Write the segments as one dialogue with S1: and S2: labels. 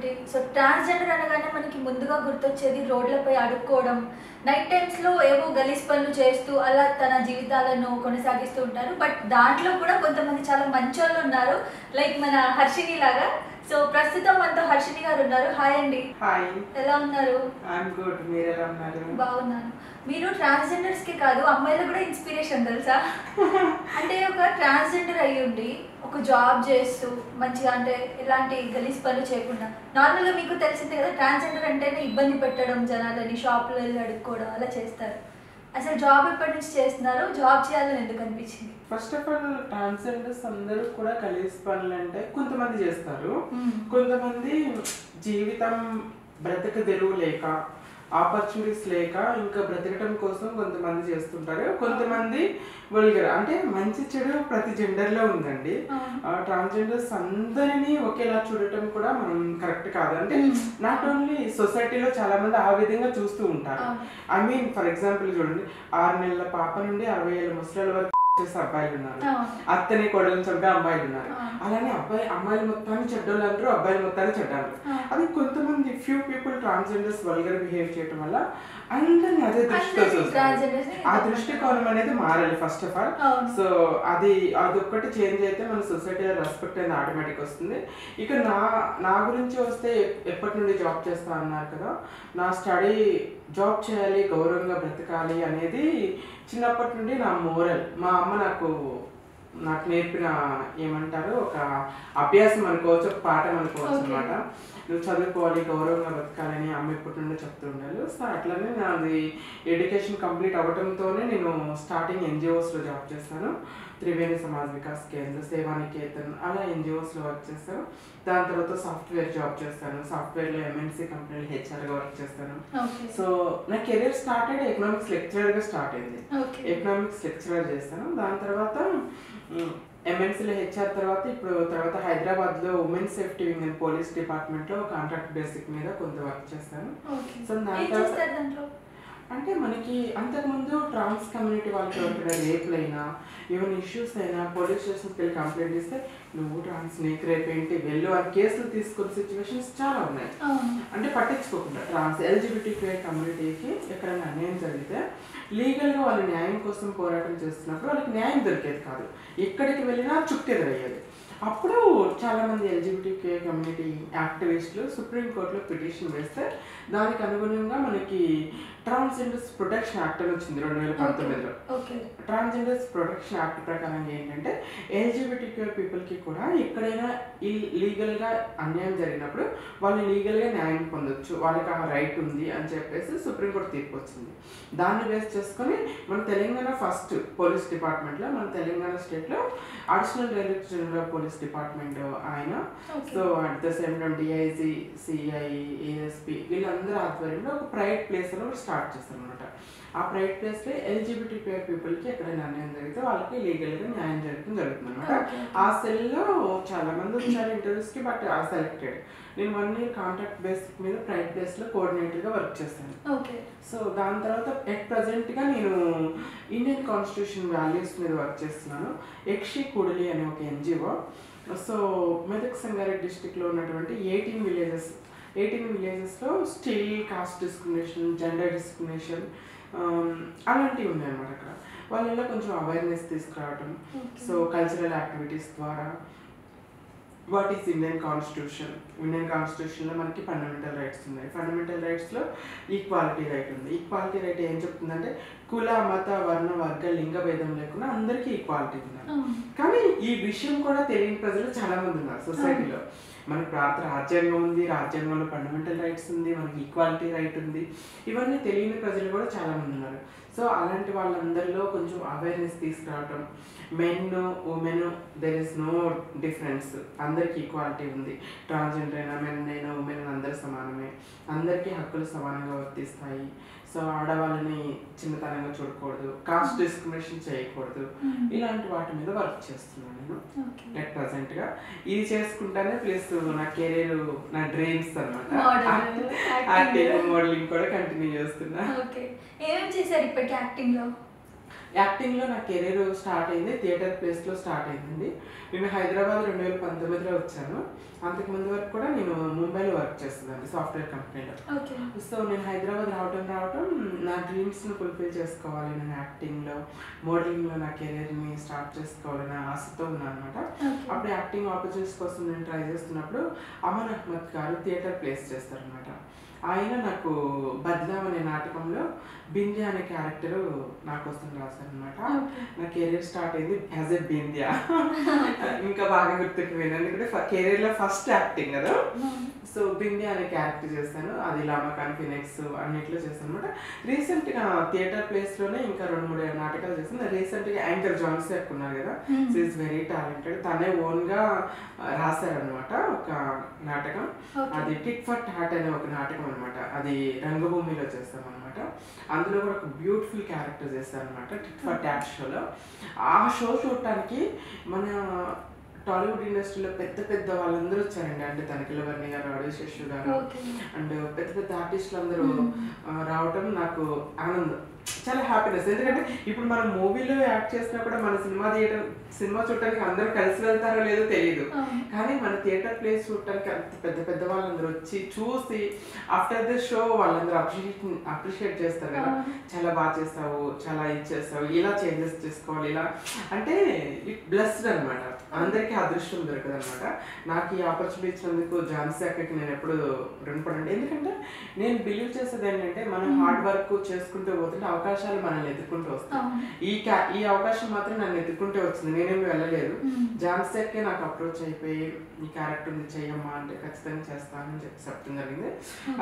S1: ఒకటి. So transgender అనగానే మనకి ముందుగా గుర్తొచ్చేది రోడ్లపై అడుక్కోవడం, నైట్ టైమ్స్లో ఏవో గలీజ్ పనులు చేస్తూ అలా తన జీవితాలను కొనసాగిస్తూ ఉంటారు. బట్ దాంట్లో కూడా కొంతమంది చాలా మంచోళ్ళు ఉన్నారు, లైక్ మన హర్షిని లాగా. సో ప్రస్తుతం మనతో హర్షిని గారు ఉన్నారు. హాయ్ అండి.
S2: హాయ్,
S1: ఎలా ఉన్నారు?
S2: I'm good. మీరు ఎలా ఉన్నారు?
S1: బాగున్నాను. మీరు ట్రాన్స్జెండర్స్కి కాదు, అమ్మాయిలకు కూడా ఇన్స్పిరేషన్ తెలుసా? అంటే ఒక ట్రాన్స్జెండర్ అయ్యి ఉండి ఒక జాబ్ చేస్తూ మంచిగా, అంటే ఎలాంటి గలీజ్ పనులు చేయకుండా, నార్మల్గా మీకు తెలిసిందే కదా ట్రాన్స్జెండర్ అంటేనే ఇబ్బంది పెట్టడం, జనాలని షాపులో వెళ్ళి అడుక్కోవడం అలా చేస్తారు. అసలు జాబ్ ఎప్పటి నుంచి చేస్తున్నారు? జాబ్ చేయాలని ఎందుకు అనిపించింది?
S2: ఫస్ట్ ఆఫ్ ఆల్ ట్రాన్స్జెండర్స్ అందరూ కూడా కలిసి పనులు అంటే కొంతమంది చేస్తారు, కొంతమంది జీవితం బ్రతక తెరువు లేక, ఆపర్చునిటీస్ లేక ఇంకా బ్రతకటం కోసం కొంతమంది చేస్తుంటారు. కొంతమంది వల్గర్, అంటే మంచి చెడు ప్రతి జెండర్లో ఉందండి. ట్రాన్స్జెండర్స్ అందరినీ ఒకేలా చూడటం కూడా మనం కరెక్ట్ కాదు. అంటే నాట్ ఓన్లీ సొసైటీలో చాలా మంది ఆ విధంగా చూస్తూ ఉంటారు. ఐ మీన్ ఫర్ ఎగ్జాంపుల్ చూడండి, 6 నెలల పాప నుండి 60 ఏళ్ళ ముసలి వరకు చేసే అబ్బాయిలు ఉన్నారు, అత్తని కొడలను చంపే అమ్మాయిలు ఉన్నారు. అలానే అమ్మాయిలు మొత్తాన్ని చెడ్డోళ్ళు అంటారు, అబ్బాయిలు మొత్తాన్ని చెడ్డారు. అది కొంతమంది few people transgenders vulgar behave చేయడం వల్ల అందరినీ అదే దృష్టితో చూస్తారు. ఆ దృష్టికోణం అనేది మారాలి ఫస్ట్ ఆఫ్ ఆల్. సో అదొక్కటి చేంజ్ అయితే మన సొసైటీలో రెస్పెక్ట్ అనేది ఆటోమేటిక్ వస్తుంది. ఇక నా గురించి వస్తే, ఎప్పటి నుండి జాబ్ చేస్తా అన్నారు కదా, నా స్టడీ జాబ్ చేయాలి, గౌరవంగా బ్రతకాలి అనేది చిన్నప్పటి నుండి నా మోరల్. మా అమ్మ నాకు నేర్పిన ఏమంటారు, ఒక అభ్యాసం అనుకోవచ్చు, ఒక పాఠం అనుకోవచ్చు అనమాట. నువ్వు చదువుకోవాలి, గౌరవంగా బతకాలని అమ్మ ఎప్పటి నుండో చెప్తూ ఉండాలి. సో అట్లనే నాది ఎడ్యుకేషన్ కంప్లీట్ అవ్వడంతోనే నేను స్టార్టింగ్ ఎన్జిఓస్లో జాబ్ చేస్తాను. త్రివేణి సమాజ్ వికాస్ కేంద్ర, సేవానికేతన్, అలా ఎన్జిఓస్లో వర్క్ చేస్తాను. దాని తర్వాత సాఫ్ట్వేర్ జాబ్ చేస్తాను. సాఫ్ట్వేర్లో ఎంఎన్సీ కంపెనీలో హెచ్ఆర్గా వర్క్ చేస్తాను. సో నా కెరీర్ స్టార్టెడ్ ఎకనామిక్స్ లెక్చరర్గా స్టార్ట్ అయింది. ఎకనామిక్స్ లెక్చరర్ చేస్తాను. దాని తర్వాత ఎంఎన్సీలో హెచ్ఆర్ తర్వాత హైదరాబాద్లో women safety wing and police డిపార్ట్మెంట్లో కాంట్రాక్ట్ బేసిక్ మీద కొంత వర్క్ చేస్తాను. సో దాని తర్వాత అంటే మనకి అంతకుముందు ట్రాన్స్ కమ్యూనిటీ వాళ్ళకి ఎవరికైనా రేపులైనా, ఏమైనా ఇష్యూస్ అయినా పోలీస్ స్టేషన్కి వెళ్ళి కంప్లైంట్ ఇస్తే, నువ్వు ట్రాన్స్, నీకు రేపు ఏంటి వెళ్ళు అని కేసులు తీసుకునే సిచ్యువేషన్స్ చాలా ఉన్నాయి. అంటే పట్టించుకోకుండా ట్రాన్స్ ఎల్జిబిటిక్యూ కమ్యూనిటీకి ఎక్కడైనా అన్యాయం జరిగితే లీగల్గా వాళ్ళ న్యాయం కోసం పోరాటం చేస్తున్నప్పుడు వాళ్ళకి న్యాయం దొరికేది కాదు, ఎక్కడికి వెళ్ళినా చుక్కెదురయ్యేది. అప్పుడు చాలామంది ఎల్జిబిటిక్యూ కమ్యూనిటీ యాక్టివిస్టులు సుప్రీంకోర్టులో పిటిషన్ వేస్తే దానికి అనుగుణంగా మనకి ట్రాన్స్జెండర్స్ ప్రొటెక్షన్ యాక్ట్ అని వచ్చింది 2019లో. ట్రాన్స్జెండర్స్ ప్రొటెక్షన్ యాక్ట్ ప్రకారం ఏంటంటే, ఎల్జిబిటిక్యూ పీపుల్కి కూడా ఎక్కడైనా లీగల్గా అన్యాయం జరిగినప్పుడు వాళ్ళు లీగల్గా న్యాయం పొందొచ్చు, వాళ్ళకి ఆ రైట్ ఉంది అని చెప్పేసి సుప్రీంకోర్టు తీర్పు వచ్చింది. దాన్ని బేస్ చేసుకొని మన తెలంగాణ ఫస్ట్ పోలీస్ డిపార్ట్మెంట్లో, మన తెలంగాణ స్టేట్లో additional director general of police department ఆయన. So at the same time DIG, CI, ASP వీళ్ళందరూ ఆధ్వర్యంలో ఒక ప్రైవేట్ ప్లేస్ అని ఒకటి స్టార్ట్ చేస్తాం అనమాట. ఆ ప్రైవేట్ ప్లేస్లో ఎల్జిబిటిక్యూ పీపుల్కి ఎక్కడైనా అన్యాయం జరిగితే వాళ్ళకి లీగల్గా న్యాయం జరుగుతుంది అనమాట. ఆ సెల్లో చాలా మంది వచ్చారు ఇంటర్వ్యూస్కి, బట్ ఆ సెలెక్టెడ్. నేను 1 year కాంట్రాక్ట్ బేసిక్ మీద ప్రైవేట్ ప్లేస్లో కోఆర్డినేటర్గా వర్క్ చేస్తాను. సో దాని తర్వాత ఎట్ ప్రజెంట్గా నేను ఇండియన్ కాన్స్టిట్యూషన్ వాల్యూస్ మీద వర్క్ చేస్తున్నాను. యక్షి కూడలి అనే ఒక ఎన్జిఓ. సో మెదక్ సంగారెడ్డి డిస్టిక్లో ఉన్నటువంటి 18 విలేజెస్లో still cost discrimination, gender discrimination అలాంటివి ఉన్నాయన్నమాట. అక్కడ వాళ్ళలో కొంచెం అవేర్నెస్ తీసుకురావడం. సో కల్చరల్ యాక్టివిటీస్ ద్వారా వాట్ ఈస్ ఇండియన్ కాన్స్టిట్యూషన్లో మనకి ఫండమెంటల్ రైట్స్ ఉన్నాయి. ఫండమెంటల్ రైట్స్లో ఈక్వాలిటీ రైట్ ఉంది. ఈక్వాలిటీ రైట్ ఏం చెప్తుందంటే, కుల, మత, వర్ణ, వర్గ, లింగ భేదం లేకుండా అందరికీ ఈక్వాలిటీ ఉన్నారు. కానీ ఈ విషయం కూడా తెలియని ప్రజలు చాలా మంది ఉన్నారు సొసైటీలో. మనకి భారత రాజ్యాంగం ఉంది, రాజ్యాంగంలో ఫండమెంటల్ రైట్స్ ఉంది, మనకి ఈక్వాలిటీ రైట్ ఉంది. ఇవన్నీ తెలియని ప్రజలు కూడా చాలా మంది ఉన్నారు. సో అలాంటి వాళ్ళందరిలో కొంచెం అవేర్నెస్ తీసుకురావటం, men, women, there is no difference, అందరికీ ఈక్వాలిటీ ఉంది, ట్రాన్స్జెండర్ అయినా, మెన్ అయినా, ఉమెన్ అందరూ సమానమే, అందరికీ హక్కులు సమానంగా వర్తిస్తాయి. సో ఆడవాళ్ళని చిన్నతనంగా చూడకూడదు, కాస్ట్ డిస్క్రిమినేషన్ చేయకూడదు, ఇలాంటి వాటి మీద వర్క్ చేస్తున్నాను నేను అట్ ప్రజెంట్గా. ఇది చేసుకుంటానే ప్లస్ నా కెరీర్, నా డ్రీమ్స్ అనమాట. యాక్టింగ్, మోడలింగ్ కూడా కంటిన్యూ చేస్తున్నా.
S1: ఏమేం చేశారు ఇప్పటికి యాక్టింగ్లో?
S2: యాక్టింగ్లో నా కెరీర్ స్టార్ట్ అయింది థియేటర్ ప్లేస్లో స్టార్ట్ అయిందండి. నేను హైదరాబాద్ 2019లో వచ్చాను. అంతకుముందు వరకు కూడా నేను ముంబైలో వర్క్ చేస్తుందండి సాఫ్ట్వేర్ కంపెనీలో. సో నేను హైదరాబాద్ రావటం నా డ్రీమ్స్ని ఫుల్ఫిల్ చేసుకోవాలి, నేను యాక్టింగ్లో మోడలింగ్లో నా కెరీర్ని స్టార్ట్ చేసుకోవాలని ఆశతో ఉన్నాను అనమాట. అప్పుడు యాక్టింగ్ ఆపర్చునిటీస్ కోసం నేను ట్రై చేస్తున్నప్పుడు అమన్ అహ్మద్ గారు థియేటర్ ప్లేస్ చేస్తారనమాట. ఆయన నాకు బద్లాం అనే నాటకంలో బింద్యా అనే క్యారెక్టర్ నా కోసం రాశారనమాట. నా కెరీర్ స్టార్ట్ అయింది యాజ్ ఎ బింద్యా. ఇంకా బాగా గుర్తుకుపోయింది ఎందుకంటే కెరీర్లో ఫస్ట్ యాక్టింగ్ కదా. సో బింద్యా అనే క్యారెక్టర్ చేశాను, అది లామా కాన్ఫినెక్స్ అన్నిట్లో చేశాను అనమాట. రీసెంట్గా థియేటర్ ప్లేస్లోనే ఇంకా 2-3 నాటకాలు చేశాను. రీసెంట్గా యాంకర్ జాన్సెక్ ఉన్నారు కదా, సో ఈజ్ వెరీ టాలెంటెడ్. తనే ఓన్గా రాశారనమాట ఒక నాటకం, అది టిట్ ఫర్ టాట్ అనే ఒక నాటకం అనమాట. అది రంగభూమిలో చేస్తాం అనమాట. అందులో కూడా ఒక బ్యూటిఫుల్ క్యారెక్టర్ చేస్తారనమాట టిట్ ఫర్ టాట్ షోలో. ఆ షో చూడటానికి మన టాలీవుడ్ ఇండస్ట్రీలో పెద్ద పెద్ద వాళ్ళందరూ వచ్చారండి. అంటే తనిఖీలవర్ణి గారు, ఆదిశేషు గారు అండ్ పెద్ద పెద్ద ఆర్టిస్టులు అందరూ రావటం నాకు ఆనందం, చాలా హ్యాపీనెస్. ఎందుకంటే ఇప్పుడు మనం మూవీలో యాక్ట్ చేసినా కూడా మన సినిమా చూడటానికి అందరూ కలిసి వెళ్తారో లేదో తెలియదు, కానీ మన థియేటర్ ప్లేస్ చూడటానికి అంత పెద్ద పెద్ద వాళ్ళందరూ వచ్చి చూసి ఆఫ్టర్ ద షో వాళ్ళందరూ అప్రిషియేట్ చేస్తారు కదా, చాలా బాగా చేస్తావు, చాలా ఇది చేస్తావు, ఇలా చేంజెస్ చేసుకోవాలి, ఇలా అంటే ఇట్ బ్లెస్డ్ అనమాట. అందరికీ అదృష్టం దొరకదు అనమాట. నాకు ఈ ఆపర్చునిటీ ఇచ్చినందుకు ఝాన్సీ అక్కకి నేను ఎప్పుడు రుణపడండి. ఎందుకంటే నేను బిలీవ్ చేసేది ఏంటంటే మనం హార్డ్ వర్క్ చేసుకుంటూ పోతుంటే అవకాశాలు మనల్ని ఎత్తుకుంటూ వస్తాయి. ఈ అవకాశం మాత్రం నన్ను ఎత్తుకుంటే వచ్చింది, నేనేమి వెళ్ళలేదు. ఝాన్సీ అక్కే నాకు అప్రోచ్ అయిపోయి ఈ క్యారెక్టర్ ఉంది చెయ్యమ్మా అంటే ఖచ్చితంగా చేస్తానని చెప్పడం జరిగింది.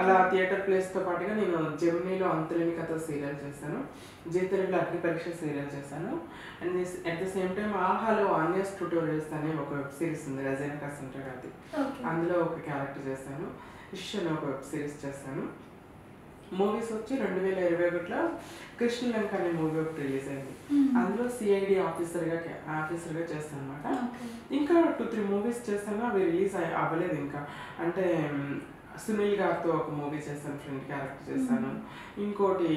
S2: అలా థియేటర్ ప్లేస్తో పాటుగా నేను జెమినీలో అంతులేని కథ సీరియల్ చేశాను, జీ తెలుగులో అగ్ని పరీక్ష సీరియల్ చేశాను. And at the same time ఆహాలో ఆన్యస్ ట్యూటోరియల్స్ అనే ఒక వెబ్ సిరీస్ ఉంది రజైనా కాసంటర్ గారిది, అందులో ఒక క్యారెక్టర్ చేశాను. ఇష్ అనే ఒక వెబ్ సిరీస్ చేశాను. మూవీస్ వచ్చి 2021లో కృష్ణలంక అనే మూవీ ఒకటి రిలీజ్ అయింది, అందులో సిఐడి ఆఫీసర్గా చేస్తాను అనమాట. ఇంకా 2-3 మూవీస్ చేస్తాను, అవి రిలీజ్ అవ్వలేదు ఇంకా. అంటే సునీల్ గారితో ఒక మూవీ చేశాను, ఫ్రెండ్ క్యారెక్టర్ చేశాను. ఇంకోటి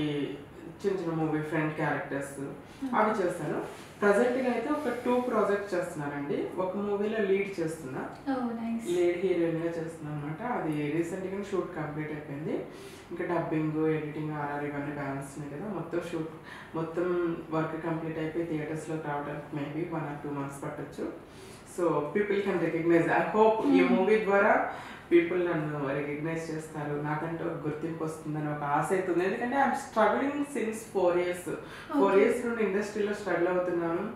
S2: చిన్న చిన్న మూవీ ఫ్రెండ్ క్యారెక్టర్స్ అవి చేస్తాను. ప్రజెంట్గా అయితే ఒక 2 ప్రాజెక్ట్స్ చేస్తున్నానండి. ఒక మూవీలో లీడ్ చేస్తున్నా, లీడ్ హీరోయిన్గా చేస్తున్నాను అనమాట. అది రీసెంట్గా షూట్ కంప్లీట్ అయిపోయింది. ఇంకా డబ్బింగ్, ఎడిటింగ్, ఆర్ఆర్ ఇవన్నీ బ్యాలెన్స్ ఉన్నాయి కదా, మొత్తం వర్క్ కంప్లీట్ అయిపోయి థియేటర్స్లోకి రావడానికి మేబీ 1 or 2 months పట్టొచ్చు. So people can recognise. I hope ఈ మూవీ ద్వారా పీపుల్ నన్ను రికగ్నైజ్ చేస్తారు, నాకంటే ఒక గుర్తింపు వస్తుందని ఒక ఆశ అవుతుంది. ఎందుకంటే I'm struggling since 4 years. 4 years నుండి ఇండస్ట్రీలో స్ట్రగుల్ అవుతున్నాను.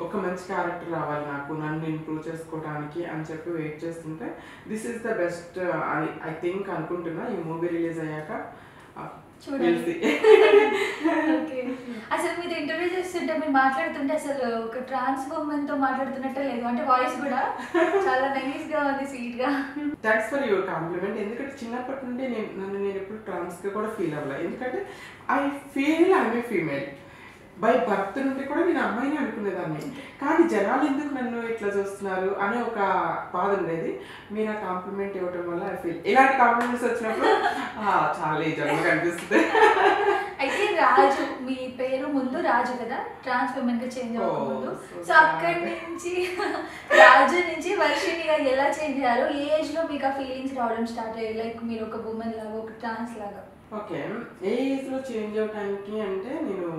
S2: ఒక మంచి క్యారెక్టర్ రావాలి నాకు, నన్ను ఇంప్రూవ్ చేసుకోవడానికి అని చెప్పి వెయిట్ చేస్తుంటే this is the best I think అనుకుంటున్నా. ఈ మూవీ రిలీజ్ అయ్యాక
S1: చూడండి. అసలు మీరు ఇంటర్వ్యూ చేస్తుంటే మీరు మాట్లాడుతుంటే అసలు ఒక ట్రాన్స్ ఉమెన్ తో మాట్లాడుతున్నట్టే లేదు, అంటే వాయిస్ కూడా చాలా నైస్ గా ఉంది, స్వీట్ గా.
S2: Thanks for your compliment. ఎందుకంటే చిన్నప్పటి నుండి నేను ఎప్పుడు ట్రాన్స్ గా కూడా ఫీల్ అవ్వలేదు. ఎందుకంటే I feel I'm a female by birth నుండి కూడా నేను అమ్మాయిని అనుకునేదాన్ని, కానీ జనాలు ఎందుకు నన్ను ఇట్లా చూస్తున్నారు అనే ఒక బాధ ఉండేది. మీరు ఆ కాంప్లిమెంట్ ఇవ్వటం వల్ల ఐ ఫీల్ ఇలాంటి కాంప్లిమెంట్స్ వచ్చినప్పుడు చాలా నిజంగా అనిపిస్తుంది.
S1: అయితే రాజు, మీ పేరు ముందు రాజు కదా, ట్రాన్స్ ఉమెన్ గా చేంజ్ అవ్వకముందు. సో అక్కడి నుంచి రాజు నుంచి వర్షినిగా ఎలా చేంజ్ అయ్యారు? ఏ ఏజ్ లో మీకు ఆ ఫీలింగ్స్ రావడం స్టార్ట్ అయ్యాయి, లైక్ మీరు ఒక ఉమెన్ లాగా, ఒక ట్రాన్స్ లాగా?
S2: ఓకే, ఏ ఏజ్ లో చేంజ్ అవడానికి అంటే నేను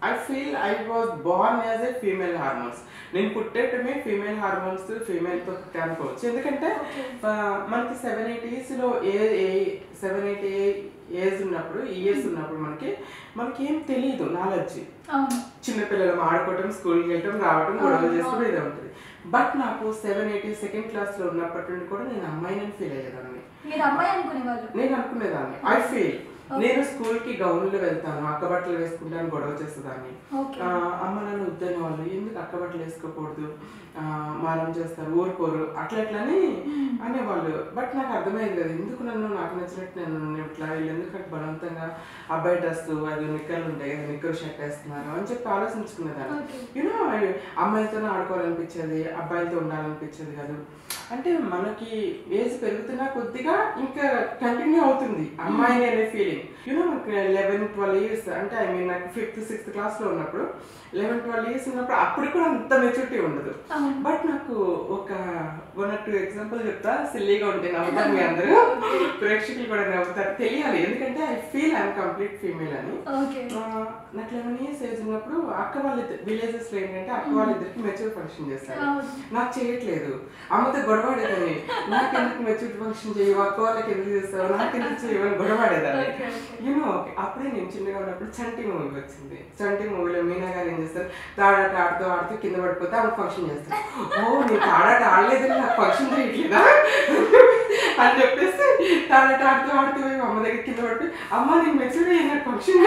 S2: I feel I was Born as a female hormones. నేను పుట్టేటమే ఫీమేల్ హార్మోన్స్, ఫీమేల్తో అనుకోవచ్చు. ఎందుకంటే మనకి 7-8 yearsలో 7-8 ఏజ్ ఉన్నప్పుడు, ఇయర్స్ ఉన్నప్పుడు మనకి ఏం తెలియదు, నాలెడ్జ్. చిన్నపిల్లలు ఆడుకోవటం, స్కూల్కి వెళ్ళటం, రావటం, గొడవలు చేసుకోవడం ఇదే ఉంటుంది. బట్ నాకు 7-8 సెకండ్ క్లాస్లో ఉన్నప్పటి నుండి కూడా నేను అమ్మాయిని ఫీల్ అయ్యేదాన్ని. నేను అనుకునేదాన్ని. ఐ ఫీల్ నేను స్కూల్ కి గౌన్లు వెళ్తాను, అక్క బట్టలు వేసుకుంటాను, గొడవ చేసేదాన్ని. అమ్మ నన్ను వద్దనే వాళ్ళు, ఎందుకు అక్క బట్టలు వేసుకోకూడదు, మారం చేస్తారు, ఊరుకోరు, అట్లని అనేవాళ్ళు. బట్ నాకు అర్థమైంది కదా, ఎందుకు నాకు నచ్చినట్టు నేను ఇట్లా ఎందుకు బలవంతంగా అబ్బాయి డ్రెస్, అది నిక్కర్లు ఉంటాయి కదా, నిక్కర్ షర్ట్ వేస్తున్నారు అని చెప్పి ఆలోచించుకునేదాన్ని. యూనో అమ్మాయిలతోనే ఆడుకోవాలనిపించేది, అబ్బాయిలతో ఉండాలనిపించేది కాదు. అంటే మనకి ఏజ్ పెరుగుతున్నా కొద్దిగా ఇంకా కంటిన్యూ అవుతుంది అమ్మాయిని అనే ఫీలింగ్. ఫీలింగ్. నాకు 11-12 ఇయర్స్ అంటే ఐ మీన్ నాకు 5th 6th క్లాస్లో ఉన్నప్పుడు 11-12 ఇయర్స్ ఉన్నప్పుడు అప్పుడు కూడా అంత మెచ్యూరిటీ ఉండదు. బట్ నాకు ఒక 1 or 2 ఎగ్జాంపుల్ చెప్తా, సిల్లీగా ఉంటే నవ్వుతారు మీ అందరూ, ప్రేక్షకులు కూడా నవ్వుతారు, తెలియాలి. ఎందుకంటే I feel I'm complete female అని. నాకు 11 years ఏజ్ ఉన్నప్పుడు అక్క వాళ్ళ విలేజెస్ లో ఏంటంటే అక్క వాళ్ళిద్దరికి మెచ్యూర్ ఫంక్షన్ చేస్తారు. నాకు చేయట్లేదు, అమ్మతో గొడవాడేదాన్ని, నాకెందుకు మెచ్యూర్ ఫంక్షన్ చేయవు, అక్క వాళ్ళకి ఎందుకు చేస్తావు, నాకెందుకు చేయవని గొడవాడేదాన్ని. అప్పుడే నేను చిన్నగా ఉన్నప్పుడు చంటి మూవీ వచ్చింది. చంటి మూవీలో మీనా గారు ఏం చేస్తారు, తాడాట ఆడుతూ ఆడుతూ కింద పడిపోతే ఆమె ఫంక్షన్ చేస్తారు. ఓ నీకు తాడాట ఆడలేదని నాకు ఫంక్షన్ చేయట్లేదా అని చెప్పేసి తాడాట ఆడుతూ ఆడుతూ అమ్మ దగ్గర కింద పడిపోయి, అమ్మ నేను మెచ్యూర్ అయ్యి నాకు ఫంక్షన్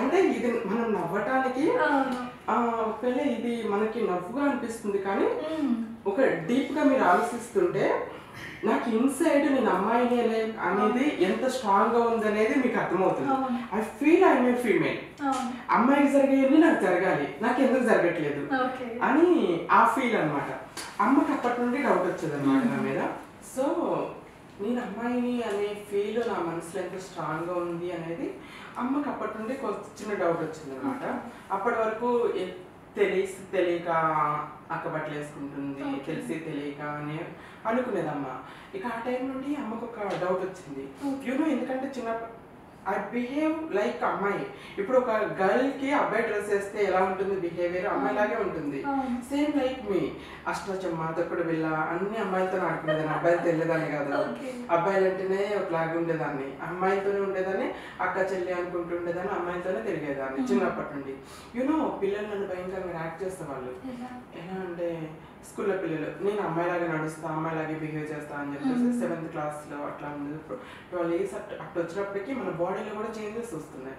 S2: అంటే ఇది మనం నవ్వటానికి ఒకవేళ ఇది మనకి నవ్వుగా అనిపిస్తుంది, కానీ ఒక డీప్ గా మీరు ఆలోచిస్తుంటే నాకు ఇన్సైడ్ నేను అమ్మాయిని అనేది ఎంత స్ట్రాంగ్ గా ఉంది అనేది మీకు అర్థమవుతుంది. I feel I may female, అమ్మాయికి జరిగేది నాకు జరగాలి, నాకు ఎందుకు జరగట్లేదు అని ఆ ఫీల్ అనమాట. అమ్మకి అప్పటి నుండి డౌట్ వచ్చేది అనమాట నా మీద. సో నేను అమ్మాయిని అనే ఫీల్ నా మనసులో ఎంత స్ట్రాంగ్ గా ఉంది అనేది అమ్మకి అప్పటి నుండి చిన్న డౌట్ వచ్చింది అనమాట. అప్పటి వరకు తెలియక అక్క బట్టలు వేసుకుంటుంది, తెలిసి తెలియక అని అనుకునేదమ్మ. ఇక ఆ టైం నుండి అమ్మకు ఒక డౌట్ వచ్చింది. ఎందుకంటే చిన్నప్పుడు ఐ బిహేవ్ లైక్ అమ్మాయి. ఇప్పుడు ఒక గర్ల్ కి అబ్బాయి డ్రెస్ వేస్తే ఎలా ఉంటుంది బిహేవియర్, అమ్మాయి లాగే ఉంటుంది. సేమ్ లైక్ మీ, అష్టచమ్మ, తొక్కుడు బిళ్ళ అన్ని అమ్మాయిలతో ఆడుకునేదాన్ని, అబ్బాయిలతో వెళ్ళేదాన్ని కాదు. అబ్బాయిలు అంటేనే ఒకలాగా ఉండేదాన్ని, అమ్మాయిలతోనే ఉండేదాన్ని, అక్క చెల్లి అనుకుంటూ ఉండేదాన్ని, అమ్మాయిలతోనే తిరిగేదాన్ని చిన్నప్పటి నుండి. పిల్లలు నన్ను భయంకరంగా యాక్ట్ చేసేవాళ్ళు. ఎలా అంటే స్కూల్లో పిల్లలు నేను అమ్మాయిలాగే నడుస్తా, అమ్మాయిలాగే బిహేవ్ చేస్తా అని చెప్పేసి 7th క్లాస్లో అట్లా ఉంది. 12 years అట్లా వచ్చినప్పటికీ మన బాడీలో కూడా చేంజెస్ వస్తున్నాయి.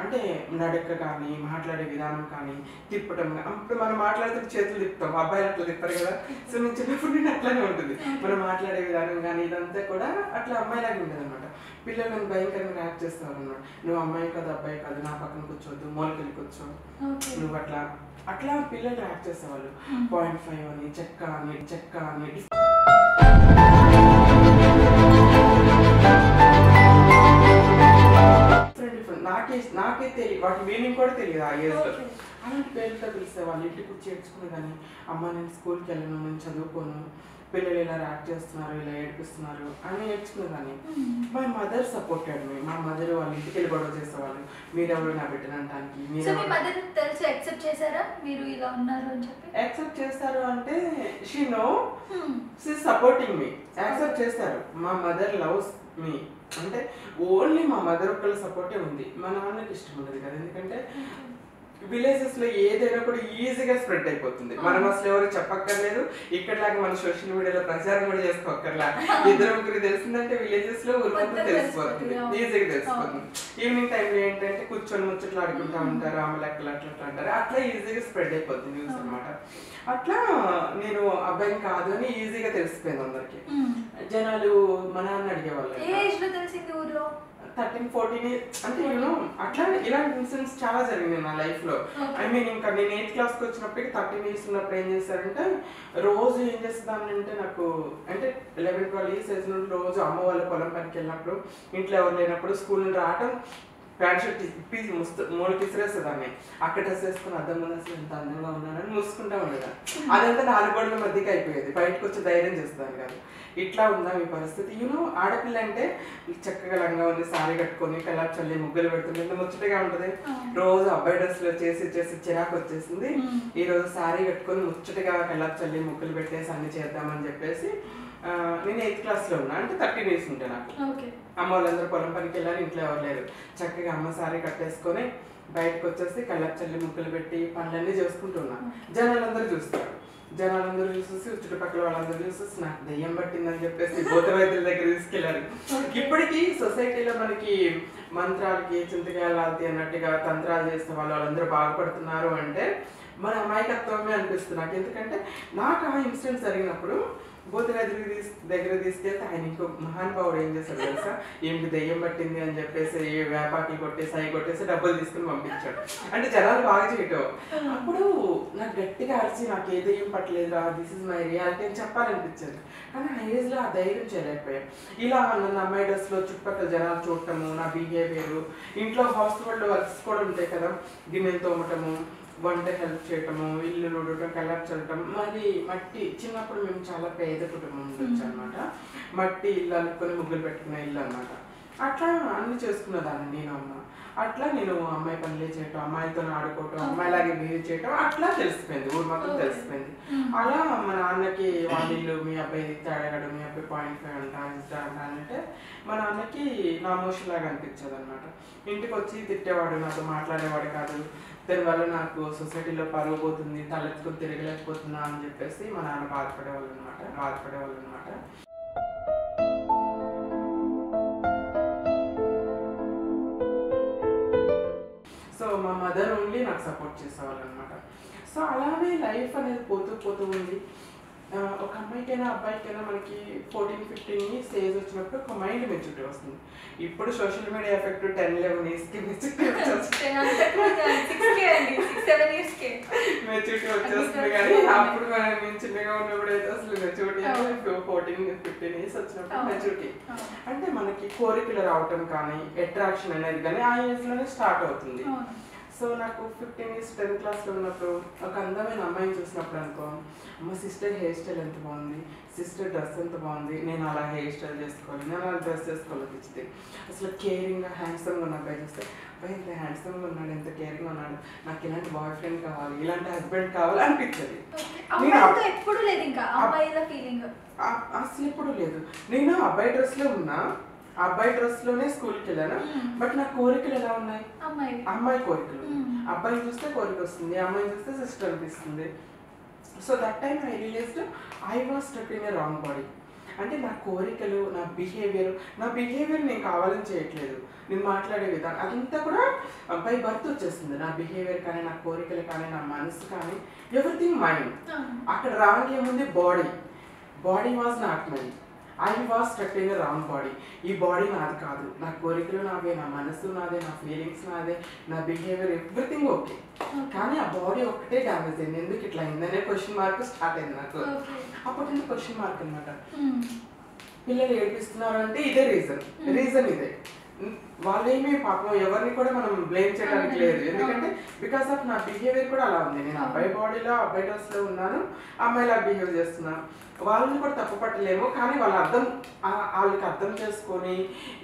S2: అంటే నడక కానీ, మాట్లాడే విధానం కానీ, తిప్పటం. అప్పుడు మనం మాట్లాడితే చేతులు తిప్పుతాం, అబ్బాయిలు అట్లా తిప్పారు కదా. సో నేను చిన్నప్పుడు నుండి అట్లానే ఉంటుంది, మనం మాట్లాడే విధానం కానీ ఇదంతా కూడా అట్లా అమ్మాయిలాగే ఉండేది అనమాట. పిల్లలు నన్ను భయంకరంగా యాక్ట్ చేస్తారు అన్నమాట. నువ్వు అమ్మాయి కాదు, అబ్బాయి కాదు, నా పక్కన కూర్చోవద్దు, మూలకెళ్ళి కూర్చో, నువ్వు అట్లా అట్లా పిల్లలు యాక్ట్ చేసేవాళ్ళు. 0.5 అని, చెక్క అని, చెక్క అని డిఫరెంట్ నాకే తెలియదు, వాటి మీనింగ్ కూడా తెలియదు ఆ ఏజ్ లో. అలాంటి పేర్లతో పిలిస్తే వాళ్ళు ఇంటికి వచ్చి ఏడ్చుకునే కానీ, అమ్మ నేను స్కూల్కి వెళ్ళను, నేను చదువుకోను, పిల్లలు ఇలా యాక్ట్ చేస్తున్నారు, ఇలా ఏడిపిస్తున్నారు అని నేర్చుకునేదాన్ని. My mother supported me. మా మదర్ వాళ్ళ ఇంటికి వెళ్ళి గొడవ చేసేవాళ్ళు, మీరెవరు నా పెట్టడానికి. యాక్సెప్ట్ చేస్తారు అంటే she know she supporting me, accept చేస్తారు. మా మదర్ లవ్స్ మీ అంటే ఓన్లీ మా మదర్ ఒక్కళ్ళ సపోర్టే ఉంది, మా నాన్నకి ఇష్టం ఉండదు కదా. ఎందుకంటే విలేజెస్ లో ఏదైనా కూడా ఈజీగా స్ప్రెడ్ అయిపోతుంది, మనం అసలు ఎవరు చెప్పక్కర్లేదు. ఇక్కడలాగా మన సోషల్ మీడియాలో ప్రచారం కూడా చేసుకోక్కర్లా. ఇద్దరు ముగ్గురు తెలిసిందంటే విలేజెస్ లో ఊరికంతా తెలిసిపోతుంది, ఈజీగా తెలిసిపోతుంది. ఈవినింగ్ టైంలో ఏంటంటే కూర్చొని ముచ్చట్లు ఆడుకుంటా ఉంటారు, ఆమె లెక్కలు అట్లా అంటారు, అట్లా ఈజీగా స్ప్రెడ్ అయిపోతుంది న్యూస్ అనమాట. అట్లా నేను అబ్బాయిని కాదు అని ఈజీగా తెలిసిపోయింది అందరికి. జనాలు మా నాన్న అడిగేవాళ్ళు 13-14 అంటే అట్లా ఇలాంటి ఇన్సిడెంట్స్ చాలా జరిగినాయి నా లైఫ్ లో. ఐ మీన్ ఇంకా నేను 8th క్లాస్కి వచ్చినప్పటికి 13 years ఉన్నప్పుడు ఏం చేశారంటే రోజు ఏం చేస్తాను అంటే నాకు అంటే 11-12 years ఏజ్ నుండి రోజు అమ్మ వాళ్ళ పొలం పనికి వెళ్ళినప్పుడు, ఇంట్లో ఎవరు లేనప్పుడు స్కూల్ నుండి రావటం, ప్యాంట్ షర్ట్ ఇప్పి మూలకి విసిరేసేదాన్ని. అక్కడ డ్రెస్ వేసుకుని అద్దం ముందు అసలు ఎంత అందంగా ఉన్నానని మూసుకుంటా ఉండేదాన్ని. అదంతా 4 గోడల మధ్యకి అయిపోయేది, బయటకు వచ్చి ధైర్యం చేస్తాను కాదు. ఇట్లా ఉందా మీ పరిస్థితి? ఆడపిల్ల అంటే చక్కగా లంగా ఉంది, సారీ కట్టుకొని కల్లాపు చల్లి ముగ్గులు పెడుతుంది, ఎంత ముచ్చటగా ఉంటుంది. రోజు అబ్బాయి డ్రెస్లో చేసి చేసి చిరాకు వచ్చేసింది. ఈ రోజు సారీ కట్టుకొని ముచ్చటగా కల్లాపు చల్లి ముగ్గులు పెట్టేసి అన్ని చేద్దామని చెప్పేసి నేను 8th క్లాస్లో ఉన్నా, అంటే 13 years ఉంటే నాకు. అమ్మ వాళ్ళందరూ పొలం పనికి వెళ్ళాలి, ఇంట్లో ఎవరు లేరు. చక్కగా అమ్మ సారీ కట్టేసుకొని బయటకు వచ్చేసి కల్లాపు చల్లి ముగ్గులు పెట్టి పనులన్నీ చేసుకుంటున్నా. జనాలందరూ చూస్తారు, జనాలందరూ చూసేసి చుట్టుపక్కల వాళ్ళందరూ చూసేసి నాకు దెయ్యం పట్టిందని చెప్పేసి భూత వైద్యుల దగ్గర తీసుకెళ్లారు. ఇప్పటికీ సొసైటీలో మనకి మంత్రాలకి చింతకాయలాల్తి అన్నట్టుగా తంత్రాలు చేస్తే వాళ్ళందరూ బాగుపడుతున్నారు అంటే మన అమాయకత్వమే అనిపిస్తుంది నాకు. ఎందుకంటే నాకు ఆ ఇన్సిడెంట్ జరిగినప్పుడు బూత్ దగ్గర తీసుకెళ్తే ఆయన ఇంకో మహానుభావుడు ఏం చేశాడు తెలుసా, ఏమిటి దెయ్యం పట్టింది అని చెప్పేసి వేపాకి కొట్టేసి అవి కొట్టేసి డబ్బులు తీసుకుని పంపించాడు. అంటే జనాలు బాగా చేయటం. అప్పుడు నాకు గట్టిగా అరిచి నాకు ఏ దెయ్యం పట్టలేదురా, దిస్ ఇస్ మై రియాలిటీ అని చెప్పాలనిపించింది. కానీ ఆ ఏజ్లో ఆ ధైర్యం చేయలేకపోయాను. ఇలా నన్ను అమ్మాయి డ్రెస్లో చుట్టుపక్కల జనాలు చూడటము, నా బిహేవియర్, ఇంట్లో హౌస్ హోల్డ్ వర్క్స్ కూడా ఉంటాయి కదా, గిన్నెలు తోమటము, వంట హెల్ప్ చేయటము, ఇల్లు రుడటం, కలర్ చల్లటం. మరి మట్టి చిన్నప్పుడు మేము చాలా పేద కుటుంబం ఉండొచ్చు అనమాట. మట్టి ఇల్లు అనుకొని ముగ్గులు పెట్టుకునే ఇల్లు అనమాట. అట్లా అన్ని చేసుకునేదాన్ని నేను అమ్మ. అట్లా నేను అమ్మాయి పనులే చేయటం, అమ్మాయితో ఆడుకోవటం, అమ్మాయిలాగే బిహేవ్ చేయటం అట్లా తెలిసిపోయింది, ఊరు మొత్తం తెలిసిపోయింది. అలా మా నాన్నకి వాళ్ళు మీ అబ్బాయి తేడాడు, మీ అబ్బాయి 0.5 అంట అంటే మా నాన్నకి నా మోషన్ లాగా అనిపించేది అనమాట. ఇంటికి వచ్చి తిట్టేవాడు, నాతో మాట్లాడేవాడు కాదు. దానివల్ల నాకు సొసైటీలో పరువు పోతుంది, తలెత్తుకుని తిరగలేకపోతున్నా అని చెప్పేసి మా నాన్న బాధపడేవాళ్ళు అనమాట. సో మా మదర్ ఓన్లీ నాకు సపోర్ట్ చేసేవాళ్ళు అనమాట. సో అలానే లైఫ్ అనేది పోతూ ఉంది. ఒక అమ్మాయికైనా అబ్బాయికైనా మనకి 14-15 ఇయర్స్ ఏజ్ వచ్చినప్పుడు ఒక మైండ్ మెచ్యూరిటీ వస్తుంది. ఇప్పుడు సోషల్ మీడియా ఎఫెక్ట్ 10-11 ఇయర్స్కి మెచ్యూరిటీ వచ్చేస్తుంది. కానీ అప్పుడు మేము చిన్నగా ఉన్నప్పుడు అయితే అసలు మెచ్యూరిటీ 14-15 ఇయర్స్ వచ్చినప్పుడు మెచ్యూరిటీ అంటే మనకి కోరికలు రావటం కానీ అట్రాక్షన్ అనేది కానీ ఆ ఏజ్లోనే స్టార్ట్ అవుతుంది. సో నాకు 15 ఇయర్స్ 10th క్లాస్లో ఉన్నప్పుడు ఒక అందమైన అమ్మాయిని చూసినప్పుడు అనుకో, అమ్మ సిస్టర్ హెయిర్ స్టైల్ ఎంత బాగుంది, సిస్టర్ డ్రెస్ ఎంత బాగుంది, నేను అలా హెయిర్ స్టైల్ చేసుకోవాలి, నేను అలా డ్రెస్ చేసుకోవాలనిపించింది. అసలు కేరింగ్గా హ్యాండ్సమ్గా ఉన్న అబ్బాయి చూస్తే, అబ్బాయి ఇంత హ్యాండ్సమ్గా ఉన్నాడు, ఎంత కేరింగ్గా ఉన్నాడు, నాకు ఇలాంటి బాయ్ ఫ్రెండ్ కావాలి, ఇలాంటి హస్బెండ్ కావాలి అనిపించేది. అసలు ఎప్పుడు లేదు. నేను అబ్బాయి డ్రెస్లో ఉన్నా, అబ్బాయి డ్రెస్ లోనే స్కూల్కి వెళ్ళాను. బట్ నా కోరికలు ఎలా ఉన్నాయి, అమ్మాయి కోరికలు. అబ్బాయిని చూస్తే కోరిక వస్తుంది, అమ్మాయిని చూస్తే సిస్టర్ అనిపిస్తుంది. So that time I realised I was stuck in a wrong body. అంటే నా కోరికలు, నా బిహేవియర్ నేను కావాలని చేయట్లేదు. నేను మాట్లాడే విధానం అదంతా కూడా బై బర్త్ వచ్చేస్తుంది. నా బిహేవియర్ కానీ, నా కోరికలు కానీ, నా మనసు కానీ, ఎవ్రీథింగ్ మైండ్. అక్కడ రాంగ్ ఏముంది, body was not my. I was stuck in wrong body. ఈ బాడీ నాది కాదు, నా కోరికలు నావే, నా మనసు నాదే, నా ఫీలింగ్స్ నాదే, నా బిహేవియర్ ఎవ్రీథింగ్ ఓకే. కానీ ఆ బాడీ ఒక్కటే డ్యామేజ్ అయింది. ఎందుకు ఇట్లా అయిందనే క్వశ్చన్ మార్క్ స్టార్ట్ అయింది నాకు. అప్పటి క్వశ్చన్ మార్క్ అనమాట. పిల్లలు ఏడిపిస్తున్నారు అంటే ఇదే రీజన్ ఇదే. వాళ్ళేమీ పాపం ఎవరిని కూడా మనం బ్లేమ్ చేయడానికి లేదు. ఎందుకంటే బికాస్ ఆఫ్ నా బిహేవియర్ కూడా అలా ఉంది. నేను అబ్బాయి బాడీలో, అబ్బాయి డ్రెస్లో ఉన్నాను, అమ్మాయిలా బిహేవ్ చేస్తున్నాను. వాళ్ళని కూడా తప్పు పట్టలేము. కానీ వాళ్ళకి అర్థం చేసుకొని